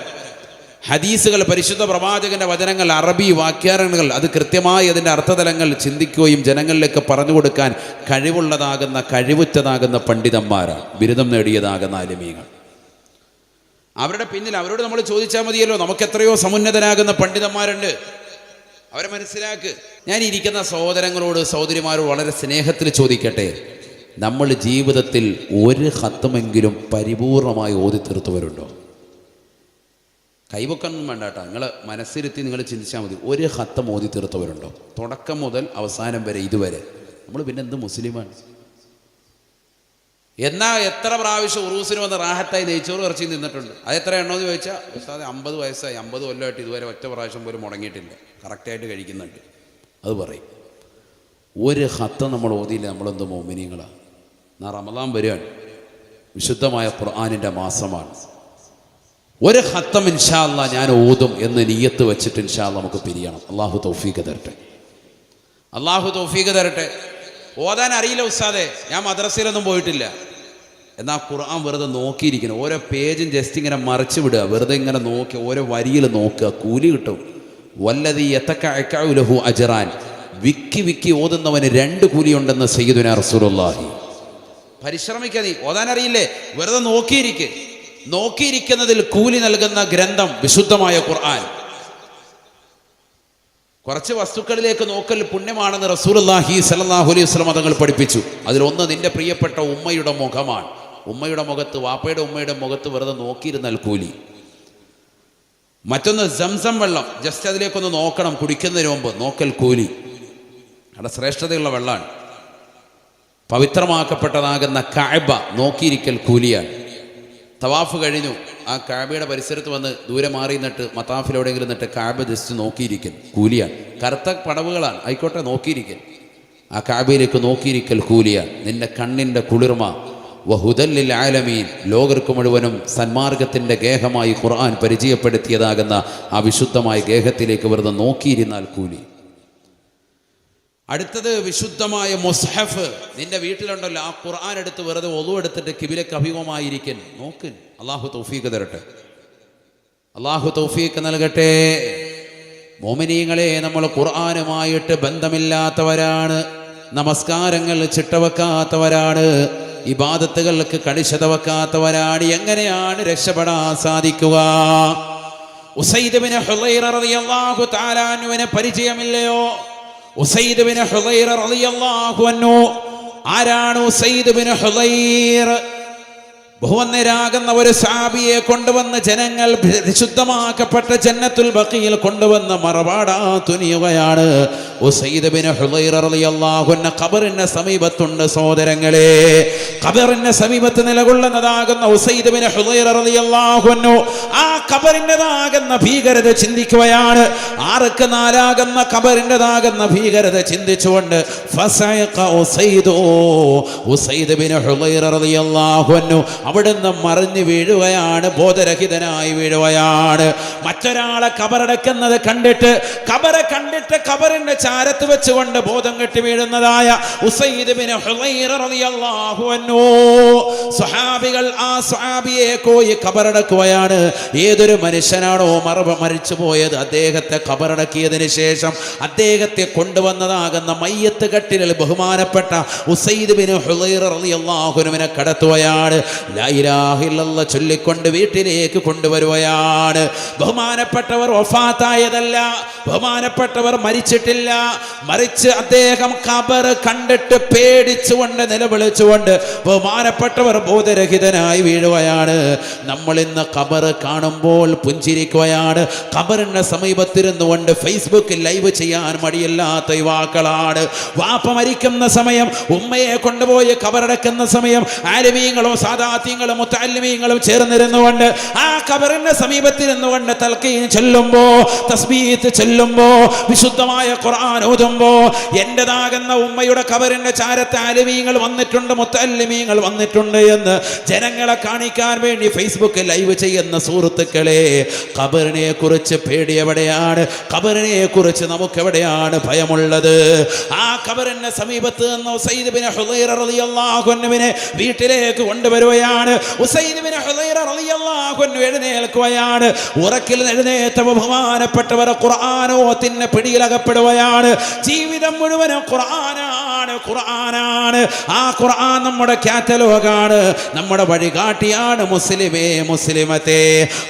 ഹദീസുകൾ, പരിശുദ്ധ പ്രവാചകന്റെ വചനങ്ങൾ, അറബി വാക്യാരണങ്ങൾ അത് കൃത്യമായി അതിൻ്റെ അർത്ഥതലങ്ങൾ ചിന്തിക്കുകയും ജനങ്ങളിലേക്ക് പറഞ്ഞു കൊടുക്കാൻ കഴിവുള്ളതാകുന്ന കഴിവുറ്റതാകുന്ന പണ്ഡിതന്മാരാണ്, ബിരുദം നേടിയതാകുന്ന ആലിമീങ്ങൾ. അവരുടെ പിന്നിൽ അവരോട് നമ്മൾ ചോദിച്ചാൽ മതിയല്ലോ. നമുക്ക് എത്രയോ സമുന്നതനാകുന്ന പണ്ഡിതന്മാരുണ്ട്, അവരെ മനസ്സിലാക്ക്. ഞാൻ ഇരിക്കുന്ന സഹോദരങ്ങളോട് സഹോദരിമാരോട് വളരെ സ്നേഹത്തിൽ ചോദിക്കട്ടെ, നമ്മൾ ജീവിതത്തിൽ ഒരു ഖത്മെങ്കിലും പരിപൂർണമായി ഓതി തീർത്തവരുണ്ടോ? കൈവക്കൊന്നും വേണ്ട കേട്ടോ, നിങ്ങൾ മനസ്സിരുത്തി നിങ്ങൾ ചിന്തിച്ചാൽ മതി. ഒരു ഖത്തം ഓതി തീർത്തവരുണ്ടോ? തുടക്കം മുതൽ അവസാനം വരെ ഇതുവരെ. നമ്മൾ പിന്നെ എന്ത് മുസ്ലിമാണ്? എന്നാൽ എത്ര പ്രാവശ്യം ഉറൂസിന് വന്ന് റാഹത്തായി നെയ്ച്ചോറ് ഇറച്ചി നിന്നിട്ടുണ്ട്? അത് എത്ര എണ്ണമെന്ന് ചോദിച്ചാൽ ഉസ്താദ് 50 വയസ്സായി, 50 കൊല്ലമായിട്ട് ഇതുവരെ ഒറ്റ പ്രാവശ്യം പോലും മുടങ്ങിയിട്ടില്ല, കറക്റ്റായിട്ട് കഴിക്കുന്നുണ്ട്. അത് പറയും. ഒരു ഖത്തം നമ്മൾ ഓതിയില്ല, നമ്മളെന്ത് മോമിനിയങ്ങളാണ്. എന്നാൽ റമദാൻ വരികയാണ്, വിശുദ്ധമായ ഖുർആനിൻ്റെ മാസമാണ്. ഒരു ഖത്തം ഇൻഷാ അല്ലാഹ് ഞാൻ ഓതും എന്ന് നിയ്യത്ത് വെച്ചിട്ട് ഇൻഷാ അല്ലാഹ് നമുക്ക് പിരിയണം. അള്ളാഹു തൗഫീഖ് തരട്ടെ, അള്ളാഹു തൗഫീഖ് തരട്ടെ. ഓതാൻ അറിയില്ല ഉസ്താദേ, ഞാൻ മദ്രസയിലൊന്നും പോയിട്ടില്ല. എന്നാൽ ഖുർആൻ വെറുതെ നോക്കിയിരിക്കണം. ഓരോ പേജും ജസ്റ്റ് ഇങ്ങനെ മറിച്ച് വിടുക, വെറുതെ ഇങ്ങനെ നോക്കി ഓരോ വരിയിൽ നോക്കുക, കൂലി കിട്ടും. വല്ലദീ യതകഅഉ ലഹു അജ്റാൻ, വിക്കി വിക്കി ഓതുന്നവന് 2 കൂലിയുണ്ടെന്ന് സയ്യിദുനാ റസൂലുള്ളാഹി. പരിശ്രമിക്കാതെ ഓതാൻ അറിയില്ലേ, വെറുതെ നോക്കിയിരിക്കുന്നതിൽ കൂലി നൽകുന്ന ഗ്രന്ഥം വിശുദ്ധമായ ഖുർആൻ. കുറച്ച് വസ്തുക്കളിലേക്ക് നോക്കൽ പുണ്യമാണെന്ന് റസൂലുള്ളാഹി സ്വല്ലല്ലാഹു അലൈഹി വസല്ലം തങ്ങൾ പഠിപ്പിച്ചു. അതിലൊന്ന് നിന്റെ പ്രിയപ്പെട്ട ഉമ്മയുടെ മുഖമാണ്. ഉമ്മയുടെ മുഖത്ത്, വാപ്പയുടെ ഉമ്മയുടെ മുഖത്ത് വെറുതെ നോക്കിയിരുന്നാൽ കൂലി. മറ്റൊന്ന് സംസം വെള്ളം, ജസ്റ്റ് അതിലേക്കൊന്ന് നോക്കണം കുടിക്കുന്നതിന് മുമ്പ്, നോക്കൽ കൂലി. അവിടെ ശ്രേഷ്ഠതയുള്ള വെള്ളമാണ്. പവിത്രമാക്കപ്പെട്ടതാകുന്ന കഅബ നോക്കിയിരിക്കൽ കൂലിയാണ്. തവാഫ് കഴിഞ്ഞു, ആ കഅബയുടെ പരിസരത്ത് വന്ന് ദൂരെ മാറി നിന്നിട്ട് മത്താഫിലെവിടെയെങ്കിലും നിന്നിട്ട് കഅബ ജസ്റ്റ് നോക്കിയിരിക്കൽ കൂലിയാണ്. കറുത്ത പടവുകളാണ്, ആയിക്കോട്ടെ, നോക്കിയിരിക്കൽ. ആ കഅബയിലേക്ക് നോക്കിയിരിക്കൽ കൂലിയാണ്. നിന്റെ കണ്ണിൻ്റെ കുളിർമ വഹുദൽ ലിൽ ആലമീൻ, ലോകർക്ക് മുഴുവനും സന്മാർഗത്തിൻ്റെ ഗേഹമായി ഖുർആൻ പരിചയപ്പെടുത്തിയതാകുന്ന ആ വിശുദ്ധമായ ഗേഹത്തിലേക്ക് വെറുതെ നോക്കിയിരുന്നാൽ കൂലി. അടുത്തത് വിശുദ്ധമായ മുസ്ഹഫ്. നിന്റെ വീട്ടിലുണ്ടല്ലോ, ആ ഖുർആൻ എടുത്ത് വെറുതെ ഒളു എടുത്തിട്ട് കിബിലക്ക് അഭിമുഖമായിരിക്കൻ നോക്ക്. അള്ളാഹു തൗഫീഖ് തരട്ടെ, അള്ളാഹു തൗഫീഖ് നൽകട്ടെ. മോമിനീങ്ങളെ, നമ്മൾ ഖുർആനുമായിട്ട് ബന്ധമില്ലാത്തവരാണ്, നമസ്കാരങ്ങൾ ചിട്ടവെക്കാത്തവരാണ്, ഇബാദത്തുകൾക്ക് കണിശത വെക്കാത്തവരാണ്. എങ്ങനെയാണ് രക്ഷപ്പെടാൻ സാധിക്കുക? ഉസൈദ് ബിൻ ഹുളൈറ റളിയല്ലാഹു തആല അൻഹുവിനെ പരിചയമില്ലയോ? ഉസൈദ് ബിൻ ഹുളൈറ റളിയല്ലാഹു അൻഹു. ആരാണ് ഉസൈദ് ബിൻ ഹുളൈർ? ബഹുവന്നരാകുന്ന ഒരു സഹാബിയെ കൊണ്ടുവന്ന് ജനങ്ങൾ വിശുദ്ധമാക്കപ്പെട്ട ജന്നത്തുൽ ബഖീൽ കൊണ്ടുവന്ന് മറവാടാ തുനിയുകയാണ്. ഉസൈദ് ബിൻ ഹുളൈർ റളിയല്ലാഹു അൻഹു ഖബറിന്റെ സമീപത്തുണ്ട്. സഹോദരങ്ങളെ, ഖബറിന്റെ സമീപത്ത് നിലകൊള്ളുന്നതാകുന്ന ഉസൈദ് ബിൻ ഹുളൈർ റളിയല്ലാഹു അൻഹു ആ ഖബറിൻ്റെതാകുന്ന ഭീകരത ചിന്തിക്കുകയാണ്. ആർക്ക് നാലാകുന്ന ഖബറിൻ്റെതാകുന്ന ഭീകരത ചിന്തിച്ചുകൊണ്ട് ഫസയഖ ഉസൈദ് ബിൻ ഹുളൈർ റളിയല്ലാഹു അൻഹു അവിടുന്ന് മറിഞ്ഞു വീഴുകയാണ്, ബോധരഹിതനായി വീഴുകയാണ്. മറ്റൊരാളെ ഖബറടക്കുന്നത് കണ്ടിട്ട് ഖബറിന്റെ ചാരത്ത് വെച്ചുകൊണ്ട് ബോധം കെട്ടി വീഴുന്നതായ ഉസൈദ് ബിൻ ഹുളൈർ റളിയല്ലാഹു അൻഹു, സ്വഹാബികൾ ആ സ്വഹാബിയെ പോയി ഖബറടക്കുകയാണ്. ഏതൊരു മനുഷ്യനാണോ മരിച്ചു പോയത്, അദ്ദേഹത്തെ ഖബറടക്കിയതിന് ശേഷം അദ്ദേഹത്തെ കൊണ്ടുവന്നതാകുന്ന മയ്യത്ത് കട്ടിലിൽ ബഹുമാനപ്പെട്ട ഉസൈദ് ബിൻ ഹുളൈർ റളിയല്ലാഹു അൻഹുവിനെ കടത്തുകയാണ്. ലാ ഇലാഹ ഇല്ലല്ലാഹ് ചൊല്ലിക്കൊണ്ട് വീട്ടിലേക്ക് കൊണ്ടുവരുകയാണ്. ബഹുമാനപ്പെട്ടവർ വഫാത്തായതല്ല, ബഹുമാനപ്പെട്ടവർ മരിച്ചിട്ടില്ല, മറിച്ച് അദ്ദേഹം ഖബർ കണ്ടിട്ട് പേടിച്ചുകൊണ്ട് നിലവിളിച്ചുകൊണ്ട് ബഹുമാനപ്പെട്ടവർ ബോധരഹിതനായി വീഴുകയാണ്. നമ്മൾ ഇന്ന് ഖബർ കാണുമ്പോൾ പുഞ്ചിരിക്കുകയാണ്. ഖബറിന്റെ സമീപത്തിരുന്നു കൊണ്ട് ഫേസ്ബുക്കിൽ ലൈവ് ചെയ്യാൻ മടിയില്ലാത്ത യുവാക്കളാണ്. വാപ്പ മരിക്കുന്ന സമയം, ഉമ്മയെ കൊണ്ടുപോയി ഖബറടക്കുന്ന സമയം ആലിമീങ്ങളോ സാദാത്യങ്ങളും മുത്തഅല്ലിമീങ്ങളും ചേർന്നിരുന്നുകൊണ്ട് ആ ഖബറിന്റെ സമീപത്തിരുന്നുകൊണ്ട് തൽഖീൻ ചൊല്ലുമ്പോ, തസ്ബീഹ് ചൊല്ലുമ്പോ, വിശുദ്ധമായ ഖുർആൻ ഓതുമ്പോ, എന്റേതാകുന്ന ഉമ്മയുടെ ഖബറിന്റെ ചാരത്ത് ആലിമീങ്ങൾ വന്നിട്ടുണ്ട്, മുത്തഅല്ലിമീങ്ങൾ വന്നിട്ടുണ്ട് എന്ന് ജനങ്ങളെ കാണിക്കാൻ വേണ്ടി ഫേസ്ബുക്കിൽ ലൈവ് ചെയ്യുന്ന സുഹൃത്തുക്കളെ, ഖബറിനെ കുറിച്ച് പേടി എവിടെയാണ്? ഖബറിനെ കുറിച്ച് നമുക്ക് എവിടെയാണ് ഭയമുള്ളത്? ആ ഖബറിന്റെ സമീപത്ത് നിന്ന് ഉസൈദ് ബിൻ ഹുളൈർ റളിയല്ലാഹു അൻഹുവിനെ വീട്ടിലേക്ക് കൊണ്ടുവരുകയാണ്. ഉസൈദ് ബിൻ ഹുളൈർ റളിയല്ലാഹു അൻഹു എഴുന്നേൽക്കുകയാണ്. ഉറക്കിൽ എഴുന്നേറ്റ ബഹുമാനപ്പെട്ടവർ ഖുർആനോത്തിന്റെ പിടിയിലകപ്പെടുകയാണ്. ജീവിതം മുഴുവനും ഖുർആനാണ്. ആ ഖുർആൻ നമ്മുടെ കാറ്റലോഗാണ്, നമ്മുടെ വഴികാട്ടിയാണ്. മുസ്ലിമേ, മുസ്ലിമത്തെ,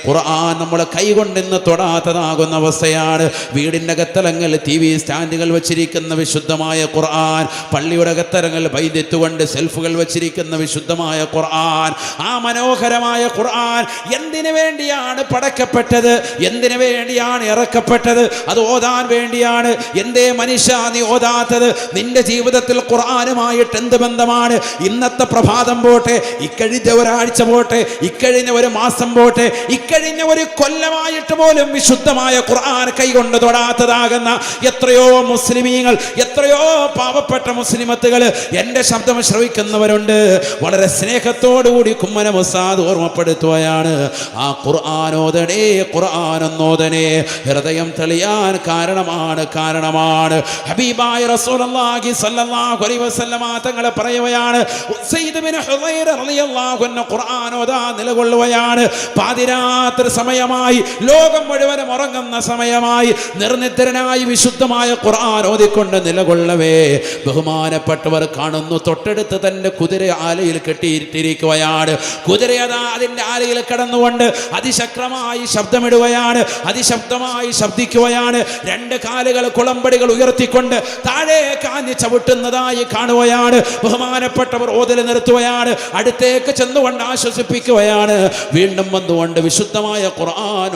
ഖുർആൻ നമ്മൾ കൈകൊണ്ടിന്ന് തൊടാത്തതാകുന്ന അവസ്ഥയാണ്. വീടിൻ്റെ അകത്തലങ്ങൾ TV സ്റ്റാൻഡുകൾ വെച്ചിരിക്കുന്ന വിശുദ്ധമായ ഖുർആൻ, പള്ളിയുടെ അകത്തലങ്ങൾ വൈദ്യത്തുകൊണ്ട് സെൽഫുകൾ വെച്ചിരിക്കുന്ന വിശുദ്ധമായ ഖുർആൻ, ആ മനോഹരമായ ഖുർആൻ എന്തിനു വേണ്ടിയാണ് പടക്കപ്പെട്ടത്? എന്തിനു വേണ്ടിയാണ് ഇറക്കപ്പെട്ടത്? അത് ഓതാൻ വേണ്ടിയാണ്. എന്തേ മനുഷ്യ നീ ഓതാത്തത്? നിന്റെ ജീവിതത്തിൽ ഖുർആനുമായിട്ട് എന്ത് ബന്ധമാണ്? ഇന്നത്തെ പ്രഭാതം പോട്ടെ, ഇക്കഴിഞ്ഞ ഒരാഴ്ച പോട്ടെ, ഇക്കഴിഞ്ഞ ഒരു മാസം പോട്ടെ, ഇക്കഴിഞ്ഞ ഒരു കൊല്ലമായിട്ട് പോലും വിശുദ്ധമായ ഖുർആൻ കൈകൊണ്ട് തൊടാത്തതാകുന്ന എത്രയോ മുസ്ലിമീങ്ങൾ, എത്രയോ പാവപ്പെട്ട മുസ്ലിമത്തുകൾ എൻ്റെ ശബ്ദം ശ്രവിക്കുന്നവരുണ്ട്. വളരെ സ്നേഹത്തോടുകൂടി കുമ്മന ഉസ്താദ് ഓർമ്മപ്പെടുത്തുകയാണ്, ആ ഖുർആനോദനേ, ഖുർആനോദനേ ഹൃദയം തെളിയാൻ കാരണമാണ്. ഹബീബായ റസൂലുള്ളാഹി സ്വല്ലല്ലാഹു സല്ലല്ലാഹു അലൈഹി വസല്ലമ തങ്ങൾ പറയുകയാണ്, ഉസൈദ് ബിൻ ഹുദൈർ റളിയല്ലാഹു അൻഹു ഖുർആൻ ഓതാൻ നിലകൊള്ളുകയാണ്. പാതിരാത്രി സമയമായി, ലോകം മുഴുവനും ഉറങ്ങുന്ന സമയമായി, നിർനിദ്രനായി വിശുദ്ധമായ ഖുർആൻ ഓതിക്കൊണ്ട് നിലകൊള്ളവേ ബഹുമാനപ്പെട്ടവർ കാണുന്നു, തൊട്ടടുത്ത് തന്റെ കുതിര ആലയിൽ കെട്ടിയിട്ടിരിക്കുകയാണ്. കുതിരയതാ അതിന്റെ ആലയിൽ കിടന്നുകൊണ്ട് അതിശക്തമായി ശബ്ദമിടുകയാണ്, അതിശബ്ദമായി ശബ്ദിക്കുകയാണ്. രണ്ട് കാലുകൾ കുളമ്പടികൾ ഉയർത്തിക്കൊണ്ട് താഴെ കാഞ്ഞ് ചവിട്ടുന്നതായി കാണുകയാണ്. ബഹുമാനപ്പെട്ടവർ ഓതൽ നിർത്തുകയാണ്, അടുത്തേക്ക് ചെന്നുകൊണ്ട് ആശ്വസിപ്പിക്കുകയാണ്. വീണ്ടും വന്നുകൊണ്ട് വിശുദ്ധമായ ഖുർആൻ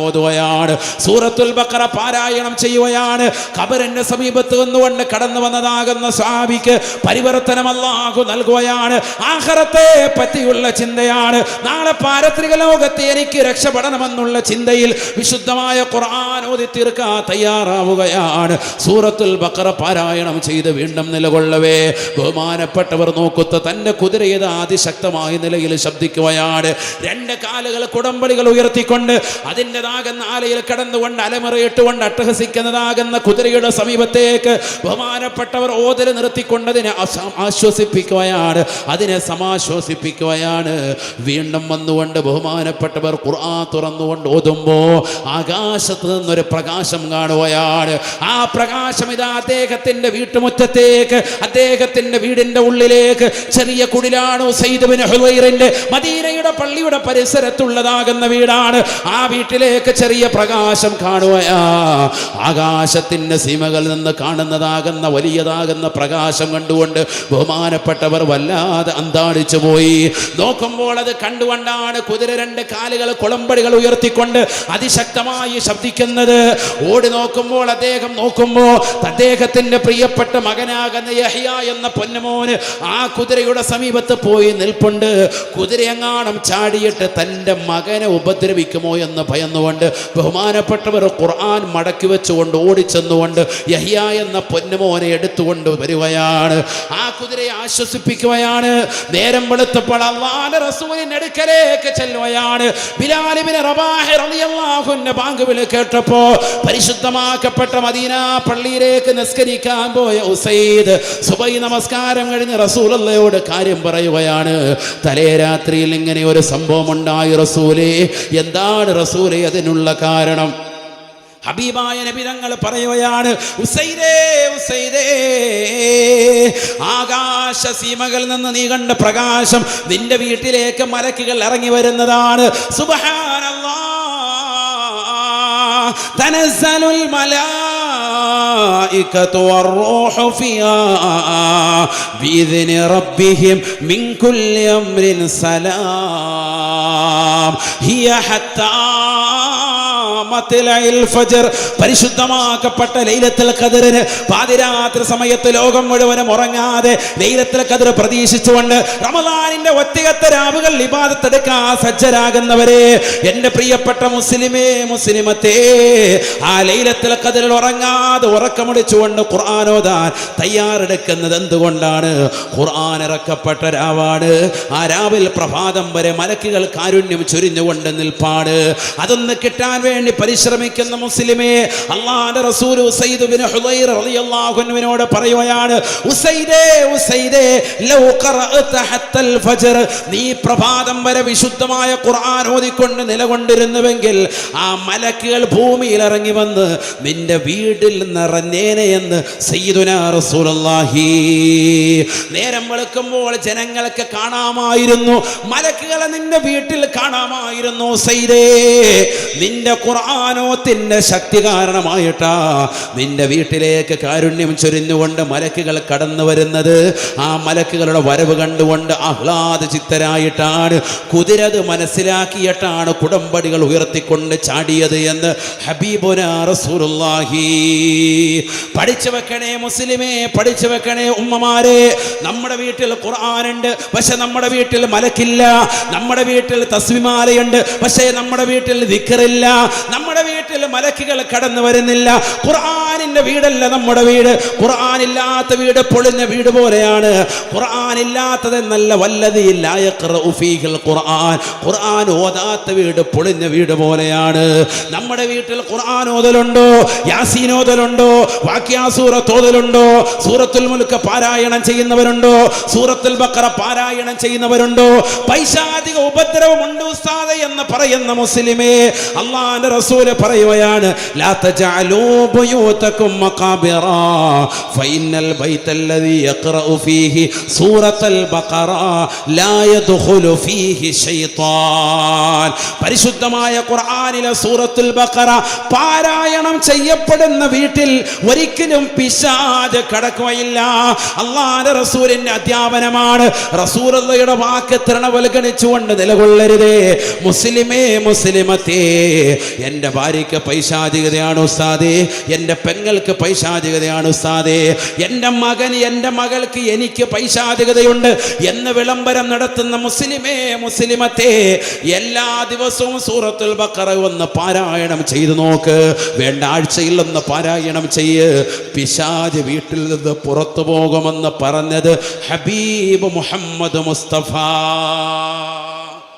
ഓതുകയാണ്. സൂറത്തുൽ ബഖറ പാരായണം ചെയ്യുകയാണ്. ഖബറിന്റെ സമീപത്ത് നിന്നുകൊണ്ട് കടന്നു വന്നതാകുന്ന സ്വഹാബിക്ക് പരിവർത്തനം അല്ലാഹു നൽകുകയാണ്. ആഖിറത്തെ പറ്റിയുള്ള ചിന്തയാണ്. നാളെ പാരത്രിക ലോകത്തെ എനിക്ക് രക്ഷപ്പെടണമെന്നുള്ള ചിന്തയിൽ വിശുദ്ധമായ ഖുർആൻ ഓതി തീർക്കാൻ തയ്യാറാവുകയാണ്. സൂറത്തുൽ ബഖറ പാരായണം ചെയ്ത് വീണ്ടും നിലകൊള്ളവേ ബഹുമാനപ്പെട്ടവർ നോക്കുത്ത തന്റെ കുതിരയത് അതിശക്തമായ നിലയിൽ ശബ്ദിക്കുകയാണ്. രണ്ട് കാലുകൾ കുടമ്പടികൾ ഉയർത്തിക്കൊണ്ട് അതിൻ്റെതാകുന്ന ആലയിൽ കടന്നുകൊണ്ട് അലമുറയിട്ടുകൊണ്ട് അട്ടഹസിക്കുന്നതാകുന്ന കുതിരയുടെ സമീപത്തേക്ക് ബഹുമാനപ്പെട്ടവർ ഓതൽ നിർത്തിക്കൊണ്ട് അതിനെ ആശ്വസിപ്പിക്കുകയാണ്, അതിനെ സമാശ്വസിപ്പിക്കുകയാണ്. വീണ്ടും വന്നുകൊണ്ട് ബഹുമാനപ്പെട്ടവർ ഖുർആൻ തുറന്നുകൊണ്ട് ഓതുമ്പോ ആകാശത്ത് നിന്നൊരു പ്രകാശം കാണുകയാണ്. ആ പ്രകാശം ഇതാ അദ്ദേഹത്തിന്റെ വീട്ടുമുറ്റത്തേക്ക്, അദ്ദേഹത്തിന്റെ വീടിന്റെ ഉള്ളിലേക്ക്, ചെറിയ കുടിലാണ് ഉസൈദ് ബിൻ ഹുദൈറിന്റെ മദീനയുടെ പള്ളിയുടെ പരിസരത്തുള്ളതാകുന്ന വീടാണ്. ആ വീട്ടിലേക്ക് ചെറിയ പ്രകാശം കാണുകയാ. ആകാശത്തിന്റെ സീമകളിൽ നിന്ന് കാണുന്നതാകുന്ന വലിയതാകുന്ന പ്രകാശം കണ്ടുകൊണ്ട് ബഹുമാനപ്പെട്ടവർ വല്ലാതെ അന്താളിച്ചു പോയി. നോക്കുമ്പോൾ അത് കണ്ടുകൊണ്ടാണ് കുതിര രണ്ട് കാലുകൾ കുളമ്പടികൾ ഉയർത്തിക്കൊണ്ട് അതിശക്തമായി ശബ്ദിക്കുന്നത്. ഓടി നോക്കുമ്പോൾ അദ്ദേഹം നോക്കുമ്പോൾ അദ്ദേഹത്തിന്റെ പ്രിയപ്പെട്ട മകനാകുന്ന യഹ്യ എന്ന പൊന്നുമോന് ആ കുതിരയുടെ സമീപത്ത് പോയി നിൽപ്പുണ്ട്. കുതിരയെങ്ങാനും ചാടിയിട്ട് തൻ്റെ മകനെ ഉപദ്രവിക്കുമോ എന്ന് ഭയന്നുകൊണ്ട് ബഹുമാനപ്പെട്ടവർ ഖുർആൻ മടക്കി വെച്ചുകൊണ്ട് ഓടിച്ചെന്നുകൊണ്ട് യഹ്യ എന്ന പൊന്നുമോനെ എടുത്തുകൊണ്ട് വരികയാണ്. ആ കുതിരയെ ആശ്വസിപ്പിക്കുകയാണ്. നേരം വെളുത്തപ്പോൾ അല്ലാഹുവിന്റെ റസൂലിന്റെ അടുക്കലേക്ക് ചെല്ലുകയാണ്. ബിലാൽ ഇബ്നു റബാഹ് റളിയല്ലാഹു അൻഹു ബാങ്ക് വിളി കേട്ടപ്പോൾ പരിശുദ്ധമാക്കപ്പെട്ട മദീന പള്ളിയിലേക്ക് നിസ്കരിക്കാൻ പോയ ഉസൈദ് സുബഹി നമസ്കാരം കഴിഞ്ഞ് റസൂലുള്ളാഹിയോട് കാര്യം പറയുകയാണ്. തലേ രാത്രിയിൽ ഇങ്ങനെ ഒരു സംഭവം ഉണ്ടായി റസൂലേ. എന്താണ് റസൂലേ അതിനുള്ള കാരണം? ഹബീബായ നബി തങ്ങൾ പറയുകയാണ്, ഉസൈദേ ഉസൈദേ, ആകാശ സീമകളിൽ നിന്ന് നീ കണ്ട പ്രകാശം നിന്റെ വീട്ടിലേക്ക് മലക്കുകൾ ഇറങ്ങി വരുന്നതാണ്. സുബ്ഹാനല്ലാഹ്, തനസ്സലുൽ മലായികതു വറൂഹു ഫിഹാ ബിഇذن റബ്ബിഹിം മിൻ കുല്ലി അംരിൻ സലാം ഹിയ ഹത്താ പരിശുദ്ധമാക്കപ്പെട്ട ലൈലത്തുൽ ഖദറിന് പാതിരാത്രി സമയത്ത് ലോകം മുഴുവനും ഉറങ്ങാതെ ലൈലത്തുൽ ഖദർ പ്രതീക്ഷിച്ചുകൊണ്ട് റമദാനിന്റെ ഒറ്റയത്തെ രാവുകൾ ഇബാദത്ത് എടുക്കാൻ സജ്ജരാകുന്നവരെ, എന്റെ പ്രിയപ്പെട്ട മുസ്ലിമേ മുസ്ലിമത്തേ, ആ ലൈലത്തുൽ ഖദറിൽ ഉറങ്ങാതെ ഉറക്കമൊടിച്ചുകൊണ്ട് ഖുർആൻ ഓതാൻ തയ്യാറെടുക്കുന്നത് എന്തുകൊണ്ടാണ്? ഖുർആൻ ഇറക്കപ്പെട്ട രാവാണ്. ആ രാവിൽ പ്രഭാതം വരെ മലക്കുകൾ കാരുണ്യം ചൊരിഞ്ഞുകൊണ്ട് നിൽപ്പാണ്. അതൊന്ന് കിട്ടാൻ വേണ്ടി പരിശ്രമിക്കുന്ന മുസ്ലിമേ, അല്ലാഹുവിന്റെ റസൂൽ ഉസൈദ് ബിൻ ഹുദൈർ റളിയല്ലാഹു അൻഹുവിനോട് പറയുകയാണ്, ഉസൈദേ ഉസൈദേ, ലൗ ഖറഅത ഹത്തൽ ഫജ്ർ, നീ പ്രഭാതം വരെ വിശുദ്ധമായ ഖുർആൻ ഓതിക്കൊണ്ട് നിലകൊണ്ടിരുന്നുവെങ്കിൽ ആ മലക്കുകൾ ഭൂമിയിൽ ഇറങ്ങി വന്ന് നിന്റെ വീട്ടിൽ നിറഞ്ഞേനെ എന്ന് സയ്യിദുനാ റസൂലുള്ളാഹി. നേരം വെളുക്കുമ്പോൾ ജനങ്ങൾക്ക് കാണാമായിരുന്നു, മലക്കുകളെ നിന്റെ വീട്ടിൽ കാണാമായിരുന്നു. ഉസൈദേ, നിന്റെ ഖുർആനോത്തിന്റെ ശക്തി കാരണമായിട്ടാ നിന്റെ വീട്ടിലേക്ക് കാരുണ്യം ചൊരിഞ്ഞുകൊണ്ട് മലക്കുകൾ കടന്നു വരുന്നത്. ആ മലക്കുകളുടെ വരവ് കണ്ടുകൊണ്ട് ആഹ്ലാദ ചിത്തരായിട്ടാണ് കുതിരത് മനസ്സിലാക്കിയിട്ടാണ് കുടമ്പടികൾ ഉയർത്തിക്കൊണ്ട് ചാടിയത് എന്ന് ഹബീബുനാ റസൂലുള്ളാഹി. പഠിച്ചു വെക്കണേ മുസ്ലിമേ, പഠിച്ചു വെക്കണേ ഉമ്മമാരെ. നമ്മുടെ വീട്ടിൽ ഖുർആനുണ്ട്, പക്ഷെ നമ്മുടെ വീട്ടിൽ മലക്കില്ല. നമ്മുടെ വീട്ടിൽ തസ്ബീഹ് മാലയുണ്ട്, പക്ഷേ നമ്മുടെ വീട്ടിൽ ദിക്റില്ല. നമ്മുടെ വീട്ടിൽ വീട്ടിൽ മലക്കുകൾ കടന്നു വരുന്നില്ല. ഖുർആനിന്റെ വീടല്ല നമ്മുടെ വീട്. ഖുർആൻ ഇല്ലാത്ത വീട് പൊളിഞ്ഞ വീട് പോലെയാണ്. ഖുർആൻ ഇല്ലാത്തതെന്നല്ല, വല്ലദീ ലാ യഖറഉ ഫീഹിൽ ഖുർആൻ, ഖുർആൻ ഓതാത്ത വീട് പൊളിഞ്ഞ വീട് പോലെയാണ്. നമ്മുടെ വീട്ടിൽ ഖുർആൻ ഓതലുണ്ടോ? യാസീൻ ഓതലുണ്ടോ? വാഖിഅ സൂറത്ത് ഓതലുണ്ടോ? സൂറത്തുൽ മുൽക്ക് പാരായണം ചെയ്യുന്നവരുണ്ടോ? സൂറത്തുൽ ബഖറ പാരായണം ചെയ്യുന്നവരുണ്ടോ? പൈശാചിക ഉപദ്രവമുണ്ട് ഉസ്താദേ എന്ന് പറയുന്ന മുസ്ലിമേ, അല്ലാഹുവിന്റെ റസൂൽ പറയുകയാണ്, ലാ തജഅലൂ ബുയൂതകും മഖാബിറ ഫഇന്നൽ ബൈതല്ലദീ യഖറഉ ഫീഹി സൂറത്തുൽ ബഖറ ലാ യദ്ഖുലു ഫീഹി ശൈത്താൻ. പരിശുദ്ധമായ ഖുർആനിലെ സൂറത്തുൽ ബഖറ പാരായണം ചെയ്യപ്പെടുന്ന വീട്ടിൽ ഒരിക്കലും പിശാച് കടക്കുകയില്ല. അല്ലാഹുവിന്റെ റസൂലിന്റെ അധ്യാപനമാണ്. റസൂലുള്ളാഹിയുടെ വാക്ക് തൃണവൽഗണിച്ചുകൊണ്ട് നിലകൊള്ളരുതേ. മുസ്ലിമേ, മുസ്ലിമത്തേ, എൻ്റെ ഭാര്യയ്ക്ക് പൈശാചികതയാണ് ഉസ്താദേ, എൻ്റെ പെങ്ങൾക്ക് പൈശാചികതയാണ് ഉസ്താദേ, എൻ്റെ മകന് എൻ്റെ മകൾക്ക് എനിക്ക് പൈശാചികതയുണ്ട് എന്ന് വിളംബരം നടത്തുന്ന മുസ്ലിമേ, മുസ്ലിമത്തേ, എല്ലാ ദിവസവും സൂറത്തുൽ ബഖറ ഒന്ന് പാരായണം ചെയ്തു നോക്ക്. വേണ്ട ആഴ്ചയിൽ ഒന്ന് പാരായണം ചെയ്യ്. പിശാച് വീട്ടിൽ നിന്ന് പുറത്തു പോകുമെന്ന് പറഞ്ഞത് ഹബീബ് മുഹമ്മദ് മുസ്തഫ.